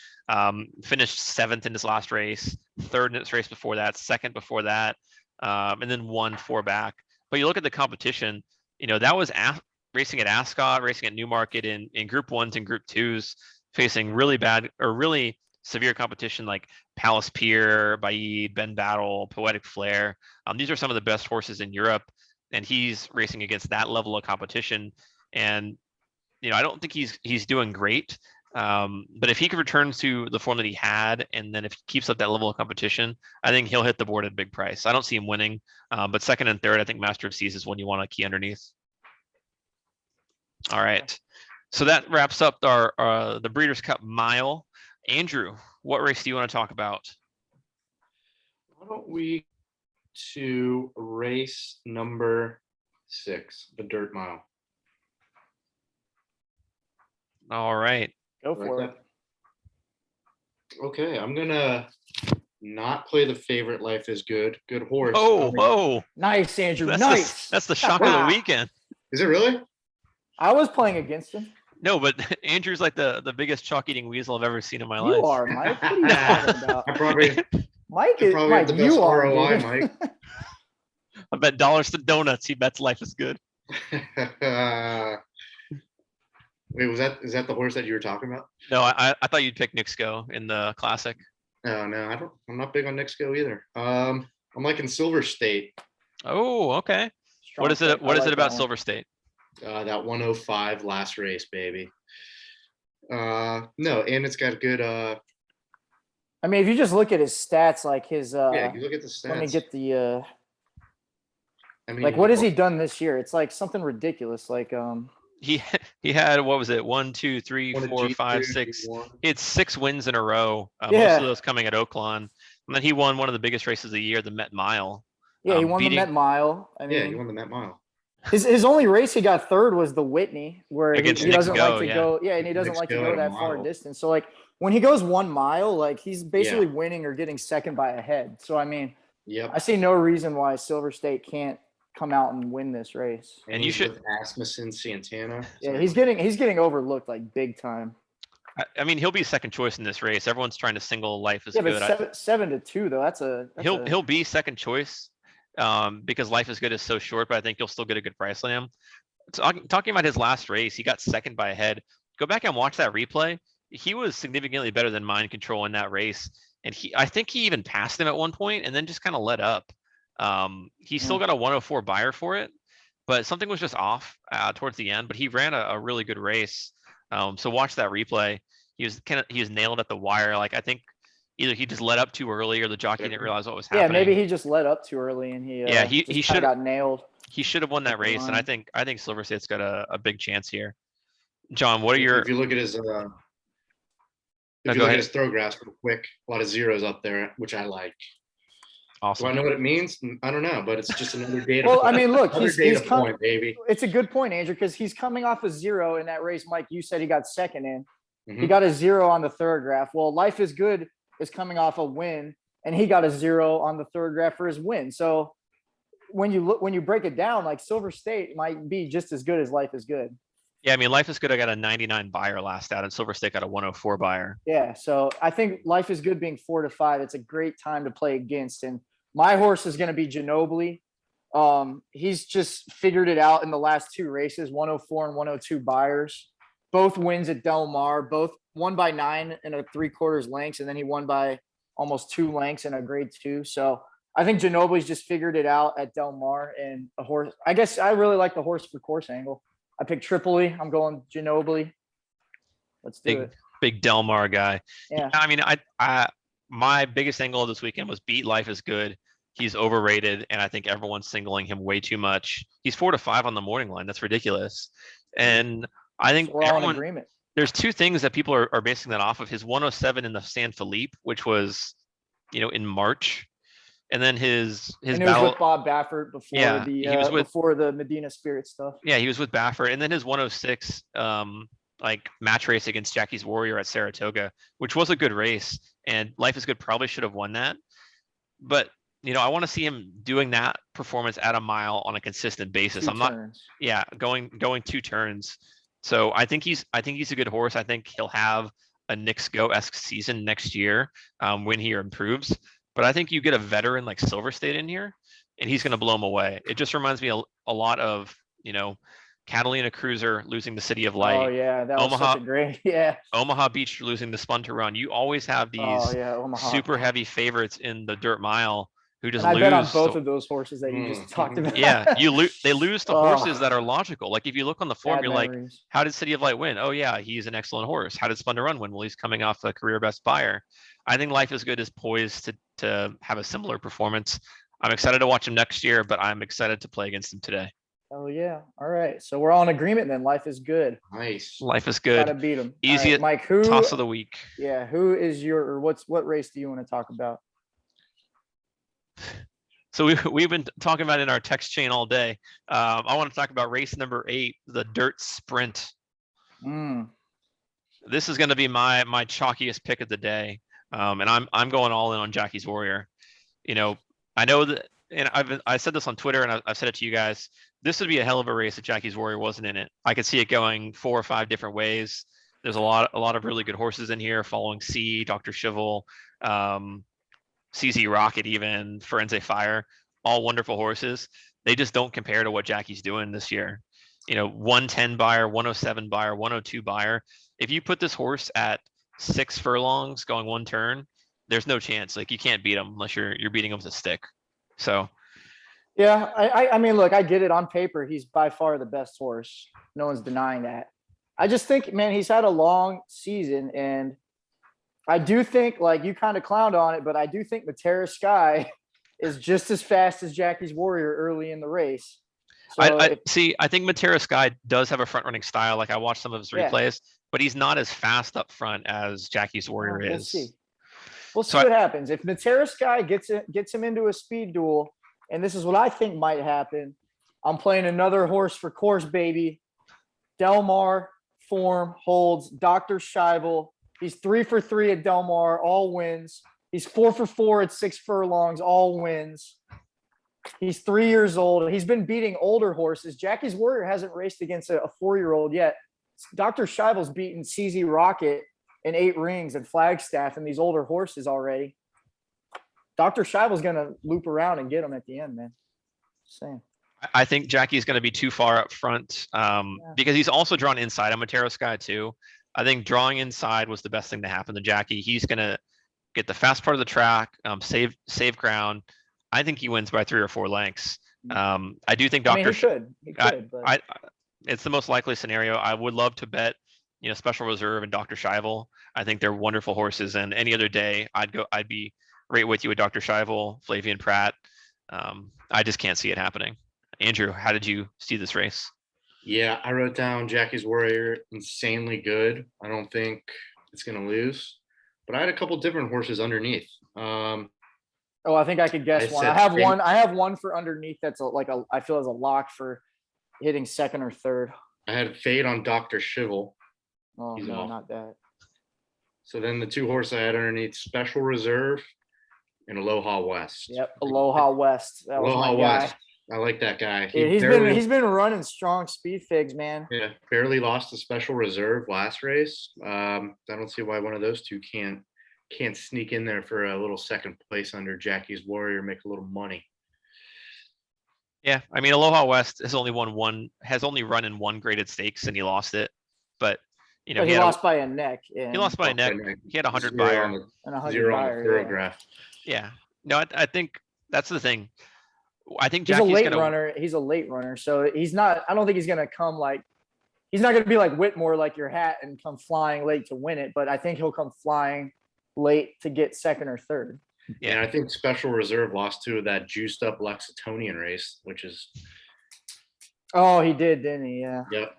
Finished 7th in his last race, 3rd in his race before that, 2nd before that, and then won 4 back. But you look at the competition, that was racing at Ascot, racing at Newmarket in Group 1s and Group 2s, facing really bad or really severe competition like Palace Pier, Baid, Ben Battle, Poetic Flair. These are some of the best horses in Europe, and he's racing against that level of competition. And I don't think he's doing great. But if he could return to the form that he had, and then if he keeps up that level of competition, I think he'll hit the board at a big price. I don't see him winning, but 2nd and 3rd, I think Master of Seas is one you want to key underneath. All right, so that wraps up the Breeders' Cup Mile. Andrew, what race do you want to talk about? Why don't we to race number 6, the Dirt Mile? All right. Go for it. Okay, I'm gonna not play the favorite Life is Good. Good horse. Whoa. Nice, Andrew. That's Nice. the shock of the weekend. Is it really? I was playing against him. No, but Andrew's like the biggest chalk eating weasel I've ever seen in my life. You are, Mike. What are you talking about? Mike is Mike, the best you are, ROI, dude. Mike. I bet dollars to donuts. He bets Life is Good. Wait, is that the horse that you were talking about? No, I thought you'd pick Nixco in the Classic. No, I'm not big on Nixco either. I'm liking Silver State. Oh, okay. What is it about Silver State? That 105 last race, baby. No, and it's got good. I mean, if you just look at his stats, like his. Yeah, you look at the stats. Let me get the. I mean, like, what has he done this year? It's like something ridiculous. Like, he had, what was it? 1, 2, 3, 4, 5, 6. He had 6 wins in a row. Most of those coming at Oaklawn, and then he won one of the biggest races of the year, the Met Mile. Yeah, he won the Met Mile. I mean, he won the Met Mile. His only race he got 3rd was the Whitney, where he doesn't like to go. Yeah, and he doesn't like to go that far distance. So like when he goes 1 mile, like he's basically winning or getting 2nd by a head. So I mean, I see no reason why Silver State can't come out and win this race. And you should Asmussen Santana. Yeah, he's getting overlooked like big time. I mean, he'll be 2nd choice in this race. Everyone's trying to single Life is Good. But 7-2 though. He'll be 2nd choice. Because Life is Good is so short, but I think you'll still get a good price on him. Talking about his last race, he got 2nd by a head. Go back and watch that replay. He was significantly better than Mind Control in that race, and I think he even passed him at one point, and then just kind of let up. He still got a 104 buyer for it, but something was just off towards the end. But he ran a really good race. So watch that replay. He was nailed at the wire. Like I think. Either he just let up too early, or the jockey didn't realize what was happening. Yeah, maybe he just let up too early, and he should have got nailed. He should have won that race, and I think Silver State's got a big chance here. John, what are your? If you look at his, look at his throw graphs real quick, a lot of zeros up there, which I like. Awesome. Do I know what it means? I don't know, but it's just another data. Well, I mean, look, he's point, baby. It's a good point, Andrew, because he's coming off a 0 in that race. Mike, you said he got 2nd in. Mm-hmm. He got a 0 on the 3rd graph. Well, Life is Good is coming off a win, and he got a 0 on the 3rd graph for his win. So when you break it down, like Silver State might be just as good as Life is Good. Yeah, I mean, Life is Good. I got a 99 buyer last out, and Silver State got a 104 buyer. Yeah, so I think Life is Good being 4-5. It's a great time to play against, and my horse is going to be Ginobili. He's just figured it out in the last 2 races, 104 and 102 buyers. Both wins at Del Mar, both won by 9 and 3/4 lengths, and then he won by almost 2 lengths in a grade 2. So I think Ginobili's just figured it out at Del Mar, and a horse. I guess I really like the horse for course angle. I picked Tripoli. I'm going Ginobili. Let's do it. Big Del Mar guy. Yeah. I mean, my biggest angle of this weekend was beat Life is Good. He's overrated, and I think everyone's singling him way too much. He's 4-5 on the morning line. That's ridiculous. And I think So we're all in everyone, agreement. there's two things that people are basing that off of: his 107 in the San Felipe, which was, in March, and then his And it was battle. with Bob Baffert before Yeah, he was with before the Medina Spirit stuff. Yeah, he was with Baffert, and then his 106 like match race against Jackie's Warrior at Saratoga, which was a good race, and Life is Good probably should have won that. But I want to see him doing that performance at a mile on a consistent basis. Two I'm not, turns. yeah, going 2 turns. So I think he's a good horse. I think he'll have a Knicks Go-esque season next year when he improves. But I think you get a veteran like Silver State in here, and he's going to blow him away. It just reminds me a lot of Catalina Cruiser losing the City of Light. Oh yeah, that was such a great Omaha Beach losing the Spun to Run. You always have these super heavy favorites in the dirt mile who just and I lose. bet on both of those horses that you just talked about. Yeah, they lose to horses that are logical. Like if you look on the form, you're memories. like, how did City of Light win? Oh yeah, he's an excellent horse. How did Spun to Run win? Well, he's coming off a career best buyer. I think Life is Good is poised to have a similar performance. I'm excited to watch him next year, but I'm excited to play against him today. Oh yeah. All right. So we're all in agreement then. Life is Good. Nice. Life is Good. Gotta beat him. Easy right, Mike, who toss of the week. Yeah, who is what race do you want to talk about? So we've been talking about it in our text chain all day. I want to talk about race number 8, the Dirt Sprint. This is going to be my chalkiest pick of the day, and I'm going all in on Jackie's Warrior. I know that, and I said this on Twitter, and I've said it to you guys. This would be a hell of a race if Jackie's Warrior wasn't in it. I could see it going 4 or 5 different ways. There's a lot of really good horses in here, Following C, Dr. Chival, CZ Rocket, even Forense Fire, all wonderful horses. They just don't compare to what Jackie's doing this year. 110 buyer, 107 buyer, 102 buyer. If you put this horse at 6 furlongs going 1 turn, there's no chance. Like you can't beat him unless you're beating him with a stick. So. Yeah, I mean, look, I get it. On paper, he's by far the best horse. No one's denying that. I just think, man, he's had a long season, and I do think, like, you kind of clowned on it, but I do think Matera Sky is just as fast as Jackie's Warrior early in the race. So I think Matera Sky does have a front running style. Like I watched some of his replays, but he's not as fast up front as Jackie's Warrior is. We'll see what happens. If Matera Sky gets him into a speed duel, and this is what I think might happen, I'm playing another horse for course, baby. Del Mar form holds. Dr. Scheibel. He's 3 for 3 at Del Mar, all wins. He's 4 for 4 at 6 furlongs, all wins. He's 3 years old. He's been beating older horses. Jackie's Warrior hasn't raced against a 4-year-old yet. Dr. Scheibel's beaten CZ Rocket in 8 rings and Flagstaff and these older horses already. Dr. Scheibel's going to loop around and get him at the end, man. Just saying. I think Jackie's going to be too far up front because he's also drawn inside on Matera Sky too. I think drawing inside was the best thing to happen to Jackie. He's going to get the fast part of the track, save ground. I think he wins by 3 or 4 lengths. I do think Dr. He could, but it's the most likely scenario. I would love to bet, Special Reserve and Dr. Scheibel. I think they're wonderful horses, and any other day I'd be right with you with Dr. Scheibel, Flavian Pratt. I just can't see it happening. Andrew, how did you see this race? Yeah, I wrote down Jackie's Warrior, insanely good. I don't think it's going to lose, but I had a couple different horses underneath. I think I could guess one. I have one for underneath that's I feel as a lock for hitting 2nd or 3rd. I had fade on Dr. Chival. Oh, no, not that. So then the 2 horses I had underneath, Special Reserve and Aloha West. Yep, Aloha West. That was my guy. I like that guy. He's been running strong speed figs, man. Yeah, barely lost to Special Reserve last race. I don't see why one of those 2 can't sneak in there for a little 2nd place under Jackie's Warrior, make a little money. Yeah, I mean, Aloha West has only run in 1 graded stakes, and he lost it. But he lost by a neck. He lost by a neck. He had 100 buyer and 0 on the Thoroughgraph. Yeah. No, I think that's the thing. I think Jackie's a late runner. He's a late runner, so he's not. I don't think he's gonna come he's not gonna be like Whitmore, like your hat, and come flying late to win it. But I think he'll come flying late to get 2nd or 3rd. Yeah, and I think Special Reserve lost to that juiced up Lexingtonian race, which is. Oh, he did, didn't he? Yeah. Yep.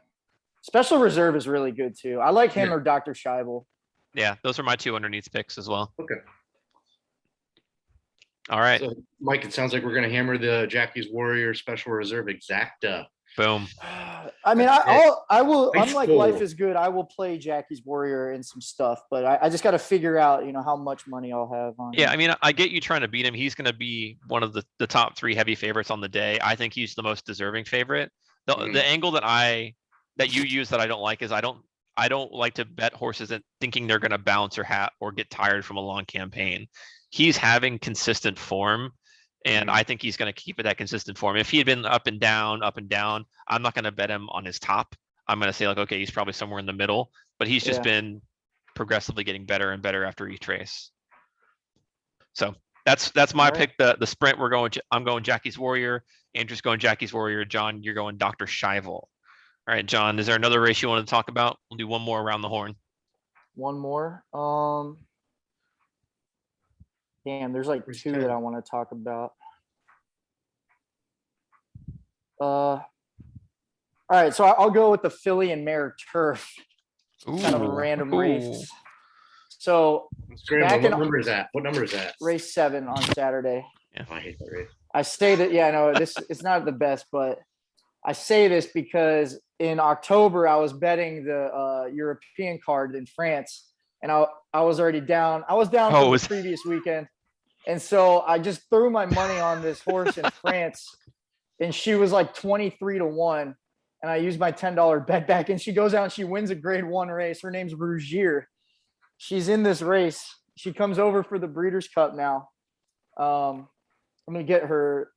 Special Reserve is really good too. I like him Yeah. or Dr. Scheibel. Yeah, those are my 2 underneath picks as well. Okay. All right, So, Mike, it sounds like we're going to hammer the Jackie's Warrior Special Reserve Exacta. boom. I mean, That's it. I will, Nice unlike pull. Life is Good, I will play Jackie's Warrior and some stuff, but I just got to figure out, how much money I'll have on Yeah, him. I mean, I get you trying to beat him. He's going to be one of the top 3 heavy favorites on the day. I think he's the most deserving favorite. The Mhm. the angle that you use that I don't like is I don't like to bet horses that thinking they're going to bounce or get tired from a long campaign. He's having consistent form, and Mhm. I think he's going to keep it that consistent form. If he had been up and down, I'm not going to bet him on his top. I'm going to say like, okay, he's probably somewhere in the middle, but he's just Yeah. been progressively getting better and better after each race. So that's my All right. pick. The sprint I'm going Jackie's Warrior. Andrew's going Jackie's Warrior. John, you're going Dr. Scheibel. All right, John, is there another race you want to talk about? We'll do one more around the horn. One more. Damn, there's like Race 2 10. that I want to talk about. All right, so I'll go with the Filly and Mare Turf. Kind of a random race. So Scramble. Back What in- number is that? What number is that? race 7 on Saturday. Oh, I hate that race. I say that, yeah, no, it's not the best, but I say this because in October I was betting the European card in France, and I was already down. I was down from the previous weekend, and so I just threw my money on this horse in France, and she was like 23-1, and I used my $10 bet back, and she goes out and she wins a Grade 1 race. Her name's Rougier. She's in this race. She comes over for the Breeders' Cup now. Let me get her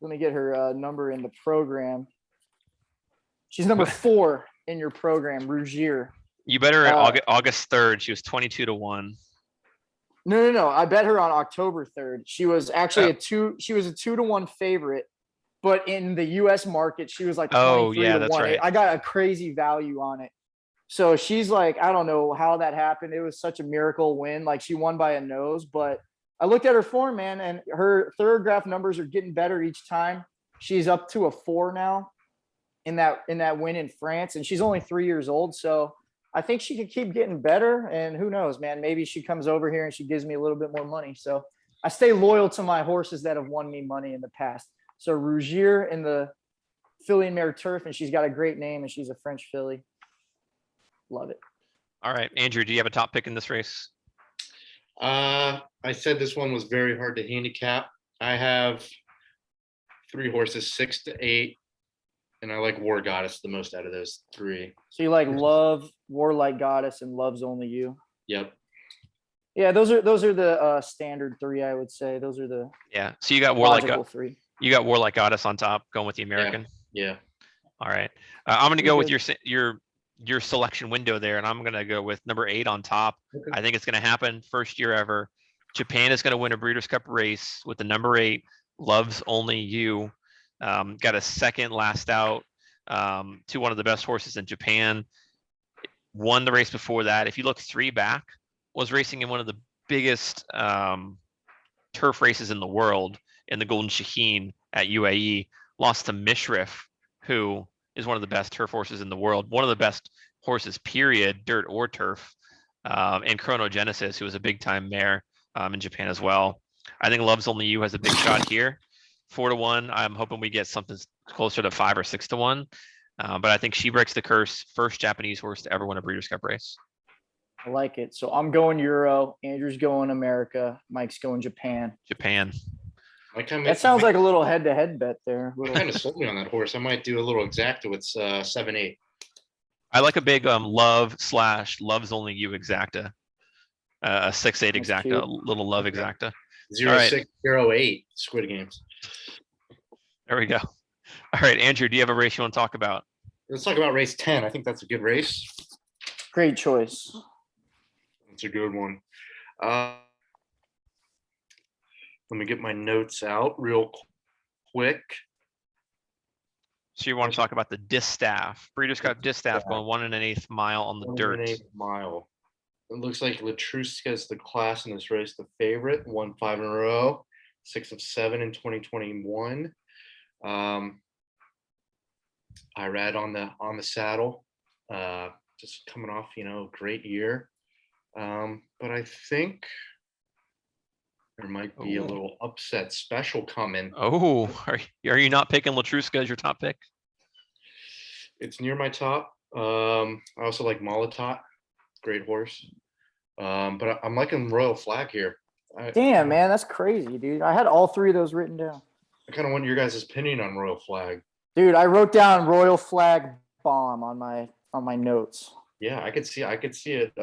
number in the program. She's number 4 in your program, Rougier. You better August 3rd. She was 22-1. No. I bet her on October 3rd. She was actually She was a 2-1 favorite, but in the U.S. market, she was like 23-1. That's right. I got a crazy value on it. So she's like, I don't know how that happened. It was such a miracle win. Like, she won by a nose, but I looked at her form, man, and her thoroughgraph numbers are getting better each time. She's up to a 4 now in that win in France, and she's only 3 years old. So I think she could keep getting better, and who knows, man, maybe she comes over here and she gives me a little bit more money. So I stay loyal to my horses that have won me money in the past. So Rougier in the Filly and Mare Turf, and she's got a great name, and she's a French filly. Love it. All right, Andrew, do you have a top pick in this race? I said this one was very hard to handicap. I have 3 horses, 6 to 8, and I like War Goddess the most out of those 3. So you like Love, Warlike Goddess, and Love's Only You. Yep. Yeah, those are the standard 3, I would say. Those are the So you got Warlike. logical 3. You got Warlike Goddess on top, going with the American. Yeah. All right. I'm going to go with Good. your selection window there, and I'm going to go with number 8 on top. Okay. I think it's going to happen. First year ever. Japan is going to win a Breeders' Cup race with the number 8, Love's Only You. Got a second last out to one of the best horses in Japan. Won the race before that. If you look 3 back, was racing in one of the biggest turf races in the world in the Golden Shaheen at UAE. Lost to Mishrif, who is one of the best turf horses in the world. One of the best horses, period, dirt or turf. And Chronogenesis, who was a big time mare in Japan as well. I think Love's Only You has a big shot here. 4-1. I'm hoping we get something closer to 5 or 6-1. But I think she breaks the curse. First Japanese horse to ever win a Breeders' Cup race. I like it. So I'm going Euro. Andrew's going America. Mike's going Japan. That sounds like a little head-to-head bet there. I kind of sold me on that horse. I might do a little exacta with 7-8. I like a big Love's Only You exacta. A 6-8 exacta, cute. a little Love exacta. 0608 Squid Games. There we go. All right, Andrew, do you have a race you want to talk about? Let's talk about race 10. I think that's a good race. Great choice. It's a good one. Let me get my notes out real quick. So you want to talk about the Distaff. Breeders' Cup Distaff going 1 1/8 mile on the dirt. 1 1/8 mile. It looks like Latruska is the class in this race, the favorite. Won 5 in a row, 6 of 7 in 2021. I read on the saddle. just coming off, great year. But I think there might be a little upset special coming. Oh, are you not picking Latruska as your top pick? It's near my top. I also like Molitot, great horse. But I'm liking Royal Flag here. Damn, man, that's crazy, dude. I had all three of those written down. I kind of want your guys' opinion on Royal Flag. Dude, I wrote down Royal Flag bomb on my notes. Yeah, I could see it.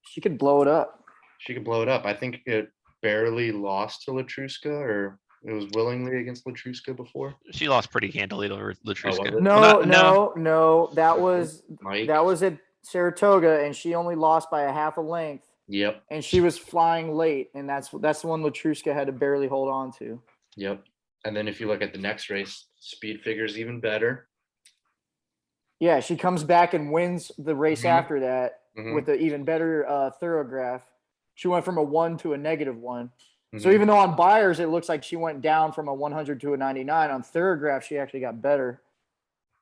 She could blow it up. She could blow it up. I think it barely lost to Latruska, or it was willingly against Latruska before. She lost pretty handily to Latruska. No. That was Mike. That was at Saratoga, and she only lost by a half a length. Yep. And she was flying late, and that's the one Latruska had to barely hold on to. Yep. And then if you look at the next race, speed figures even better. Yeah, she comes back and wins the race after that with an even better thoroughgraph. She went from a 1 to a -1. So even though on buyers it looks like she went down from a 100 to a 99, on thoroughgraph she actually got better.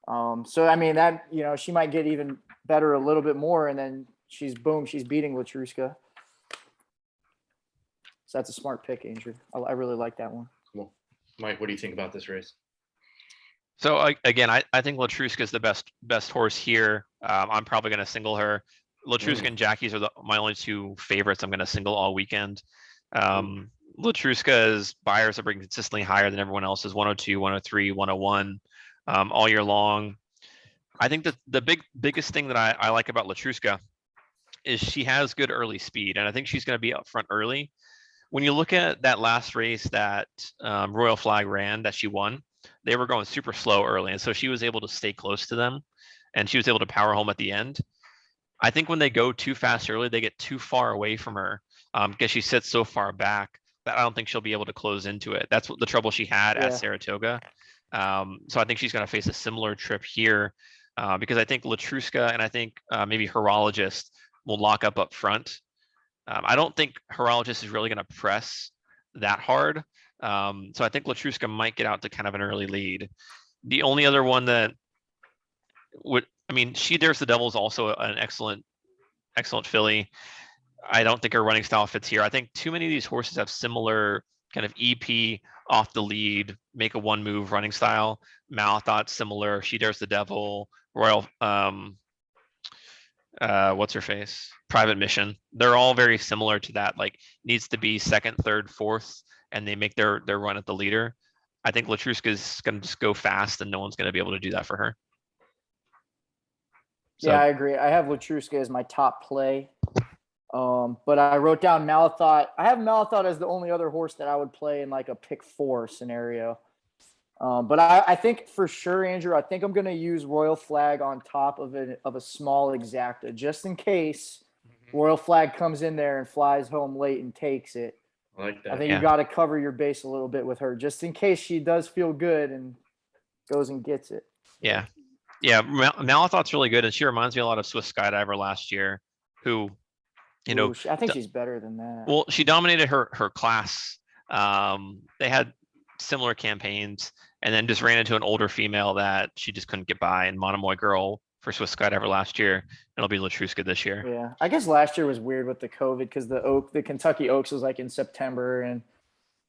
So I mean that she might get even better a little bit more, and then she's beating Latruska. So that's a smart pick, Andrew. I really like that one. Cool. Mike, what do you think about this race? So again, I think Latruska is the best horse here. I'm probably going to single her. Latruska and Jackie's are my only two favorites. I'm going to single all weekend. Latruska's buyers are bringing consistently higher than everyone else's, 102, 103, 101 all year long. I think that the biggest thing that I like about Latruska is she has good early speed, and I think she's going to be up front early. When you look at that last race that Royal Flag ran that she won, they were going super slow early, and so she was able to stay close to them, and she was able to power home at the end. I think when they go too fast early, they get too far away from her because she sits so far back that I don't think she'll be able to close into it. That's what the trouble she had at Saratoga. So I think she's going to face a similar trip here because I think Latruska and I think maybe Horologist will lock up front. I don't think Horologist is really going to press that hard. So I think Latruska might get out to kind of an early lead. The only other one that She Dares the Devil is also an excellent filly. I don't think her running style fits here. I think too many of these horses have similar kind of EP off the lead, make a one move running style. Malathot's similar. She Dares the Devil, Royal, what's her face? Private Mission. They're all very similar to that. Like needs to be second, third, fourth, and they make their run at the leader. I think Latruska is going to just go fast, and no one's going to be able to do that for her. So, yeah, I agree. I have Latruska as my top play. But I wrote down Malathot. I have Malathot as the only other horse that I would play in like a pick 4 scenario. But I think for sure, Andrew, I think I'm going to use Royal Flag on top of a small exacta, just in case Royal Flag comes in there and flies home late and takes it. I like that. I think you got to cover your base a little bit with her, just in case she does feel good and goes and gets it. Yeah. Yeah, Malathot's really good, and she reminds me a lot of Swiss Skydiver last year, who, I think she's better than that. Well, she dominated her class. They had similar campaigns, and then just ran into an older female that she just couldn't get by. And Monomoy Girl for Swiss Skydiver last year. It'll be Latruska this year. Yeah, I guess last year was weird with the COVID because the Kentucky Oaks was like in September, and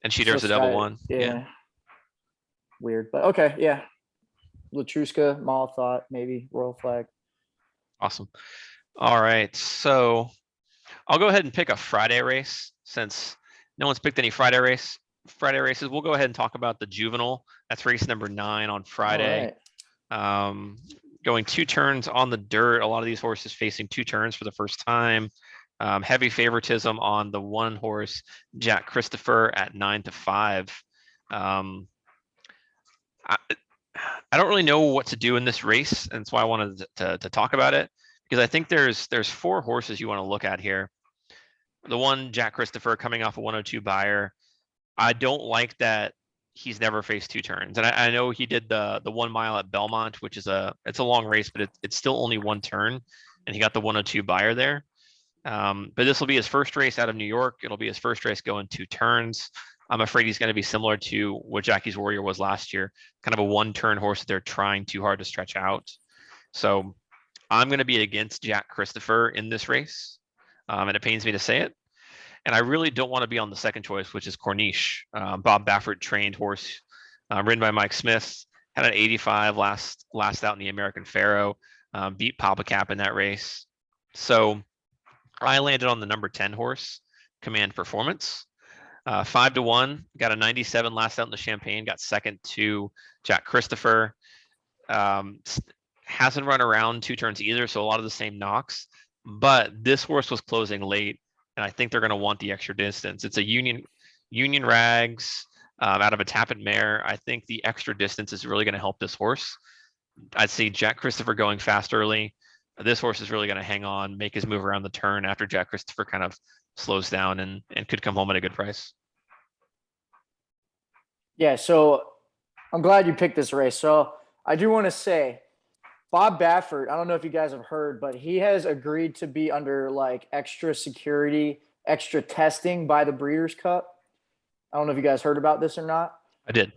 She Dares the Devil one. Yeah, weird, but okay, yeah. Latruska, Malathot, maybe Royal Flag. Awesome. All right, so I'll go ahead and pick a Friday race since no one's picked any Friday races. We'll go ahead and talk about the Juvenile. That's race number 9 on Friday. Going 2 turns on the dirt. A lot of these horses facing 2 turns for the first time. Heavy favoritism on the one horse, Jack Christopher, at 9-5. I don't really know what to do in this race, and that's why I wanted to talk about it, because I think there's 4 horses you want to look at here. The one, Jack Christopher, coming off a 102 buyer. I don't like that he's never faced 2 turns, and I know he did the 1 mile at Belmont, which is it's a long race, but it's still only 1 turn, and he got the 102 buyer there. But this will be his first race out of New York. It'll be his first race going 2 turns. I'm afraid he's going to be similar to what Jackie's Warrior was last year, kind of a 1-turn horse that they're trying too hard to stretch out. So I'm going to be against Jack Christopher in this race. And it pains me to say it. And I really don't want to be on the second choice, which is Corniche. Bob Baffert trained horse, ridden by Mike Smith, had an 85 last out in the American Pharoah, beat Papa Cap in that race. So I landed on the number 10 horse, Command Performance. 5-1, got a 97 last out in the Champagne, got second to Jack Christopher. Hasn't run around 2 turns either, so a lot of the same knocks. But this horse was closing late, and I think they're going to want the extra distance. It's a Union Rags out of a Tappet mare. I think the extra distance is really going to help this horse. I'd see Jack Christopher going fast early. This horse is really going to hang on, make his move around the turn after Jack Christopher kind of slows down and could come home at a good price. Yeah, so I'm glad you picked this race. So I do want to say, Bob Baffert, I don't know if you guys have heard, but he has agreed to be under like extra security, extra testing by the Breeders' Cup. I don't know if you guys heard about this or not. I did.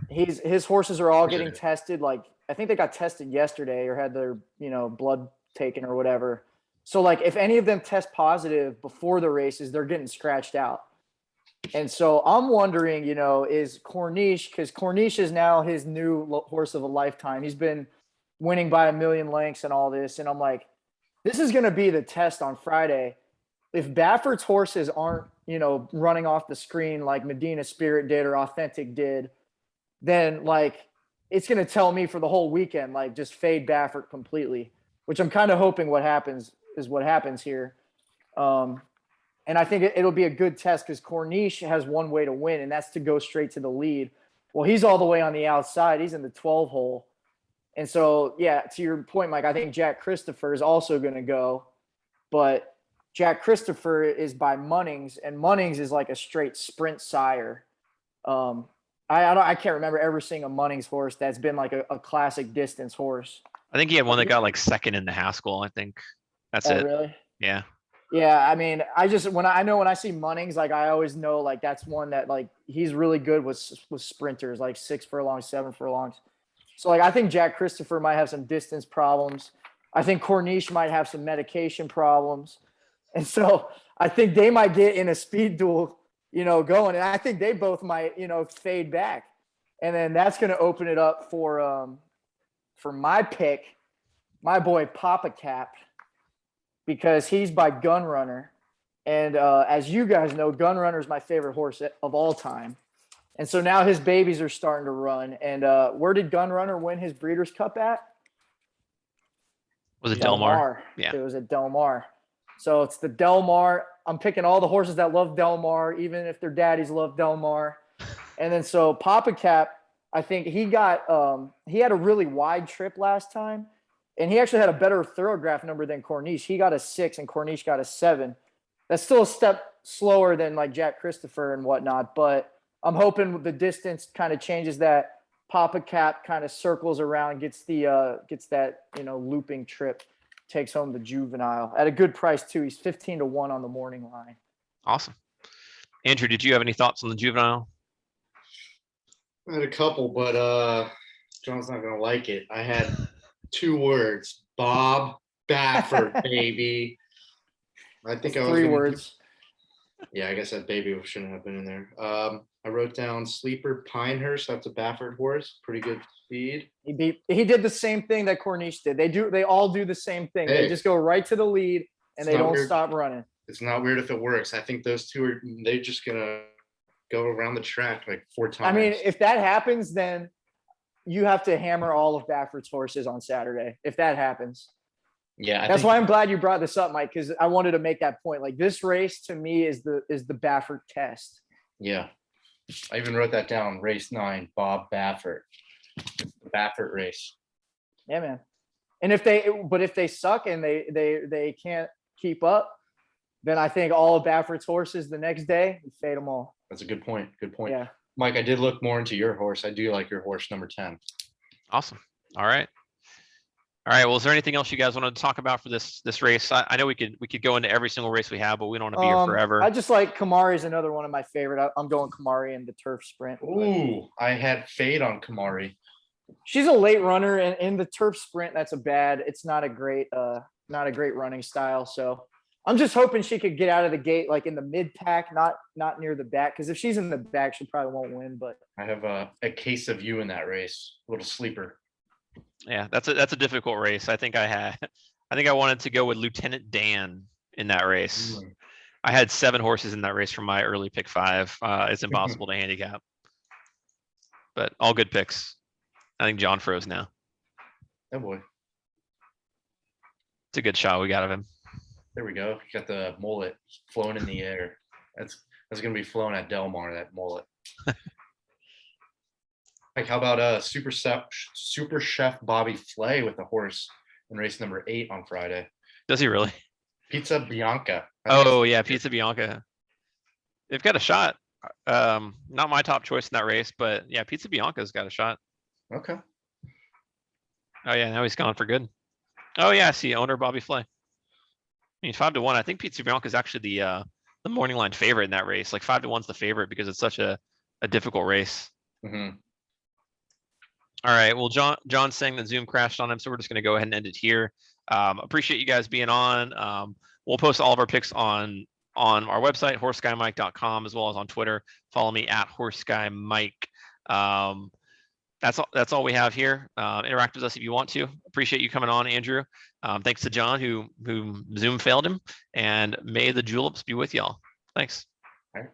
His horses are all getting tested. Like, I think they got tested yesterday or had their, blood taken or whatever. So like, if any of them test positive before the races, they're getting scratched out. And so I'm wondering, is Corniche, because Corniche is now his new horse of a lifetime. He's been winning by a million lengths and all this. And I'm like, this is going to be the test on Friday. If Baffert's horses aren't, running off the screen like Medina Spirit did or Authentic did, then like, it's going to tell me for the whole weekend, like just fade Baffert completely, which I'm kind of hoping what happens here. And I think it'll be a good test because Corniche has one way to win, and that's to go straight to the lead. Well, he's all the way on the outside. He's in the 12 hole. And so, yeah, to your point, Mike, I think Jack Christopher is also going to go. But Jack Christopher is by Munnings, and Munnings is like a straight sprint sire. I can't remember ever seeing a Munnings horse that's been like a classic distance horse. I think he had one that got like second in the Haskell. I think that's it. Really? Yeah. Yeah, I mean, when I see Munnings, like I always know like that's one that like he's really good with sprinters, like 6 furlongs, 7 furlongs. So like I think Jack Christopher might have some distance problems. I think Corniche might have some medication problems. And so I think they might get in a speed duel, going. And I think they both might, fade back. And then that's going to open it up for my pick, my boy Papa Cap, because he's by Gunrunner. And as you guys know, Gunrunner is my favorite horse of all time. And so now his babies are starting to run. And where did Gunrunner win his Breeders' Cup at? Was it Del Mar? Yeah. It was at Del Mar. So it's the Del Mar. I'm picking all the horses that love Del Mar, even if their daddies love Del Mar. And then so Papa Cap, I think he had a really wide trip last time. And he actually had a better thoroughgraph number than Corniche. He got a 6 and Corniche got a 7. That's still a step slower than like Jack Christopher and whatnot. But I'm hoping the distance kind of changes that. Papa Cap kind of circles around, gets that, looping trip, takes home the Juvenile at a good price too. He's 15-1 on the morning line. Awesome. Andrew, did you have any thoughts on the Juvenile? I had a couple, but John's not going to like it. I had 2 words: Bob Baffert, baby. I think I was 3 words. Yeah, I guess that baby shouldn't have been in there. I wrote down Sleeper Pinehurst. That's a Baffert horse. Pretty good speed. He did the same thing that Corniche did. They all do the same thing. They just go right to the lead and they don't stop running. It's not weird if it works. I think those 2 they're just gonna go around the track like 4 times. I mean, if that happens, then you have to hammer all of Baffert's horses on Saturday. If that happens. Yeah, that's why I'm glad you brought this up, Mike, because I wanted to make that point. Like this race to me is the Baffert test. Yeah, I even wrote that down. Race 9, Bob Baffert, the Baffert race. Yeah, man. And if they suck and they can't keep up, then I think all of Baffert's horses the next day, we fade them all. That's a good point. Good point. Yeah. Mike, I did look more into your horse. I do like your horse, number 10. Awesome. All right. Well, is there anything else you guys wanted to talk about for this race? I know we could go into every single race we have, but we don't want to be here forever. I just like Kamari is another one of my favorite. I'm going Kamari in the turf sprint. Ooh, I had fade on Kamari. she's a late runner, and in the turf sprint, it's not a great running style. So I'm just hoping she could get out of the gate like in the mid pack, not near the back. Because if she's in the back, she probably won't win. But I have a case of you in that race, a little sleeper. Yeah, that's a difficult race. I think I wanted to go with Lieutenant Dan in that race. I had 7 horses in that race from my early pick 5. It's impossible to handicap, but all good picks. I think John froze now. Oh boy. It's a good shot we got of him. There we go. You got the mullet flowing in the air. That's gonna be flowing at Del Mar, that mullet. Like, how about Super Chef Bobby Flay with a horse in race number 8 on Friday? Does he really? Pizza Bianca. Oh yeah, Pizza Bianca. They've got a shot. Not my top choice in that race, but yeah, Pizza Bianca's got a shot. Okay. Oh yeah, now he's gone for good. Oh yeah, I see owner Bobby Flay. I mean, 5-1. I think Pizza Bianca is actually the morning line favorite in that race. Like 5-1's the favorite because it's such a difficult race. Mm-hmm. All right. Well, John's saying that Zoom crashed on him, so we're just going to go ahead and end it here. Appreciate you guys being on. We'll post all of our picks on our website, horseguyMike.com, as well as on Twitter. Follow me at horseguyMike. That's all we have here. Interact with us if you want to. Appreciate you coming on, Andrew. Thanks to John who Zoom failed him, and may the juleps be with y'all. Thanks. All right.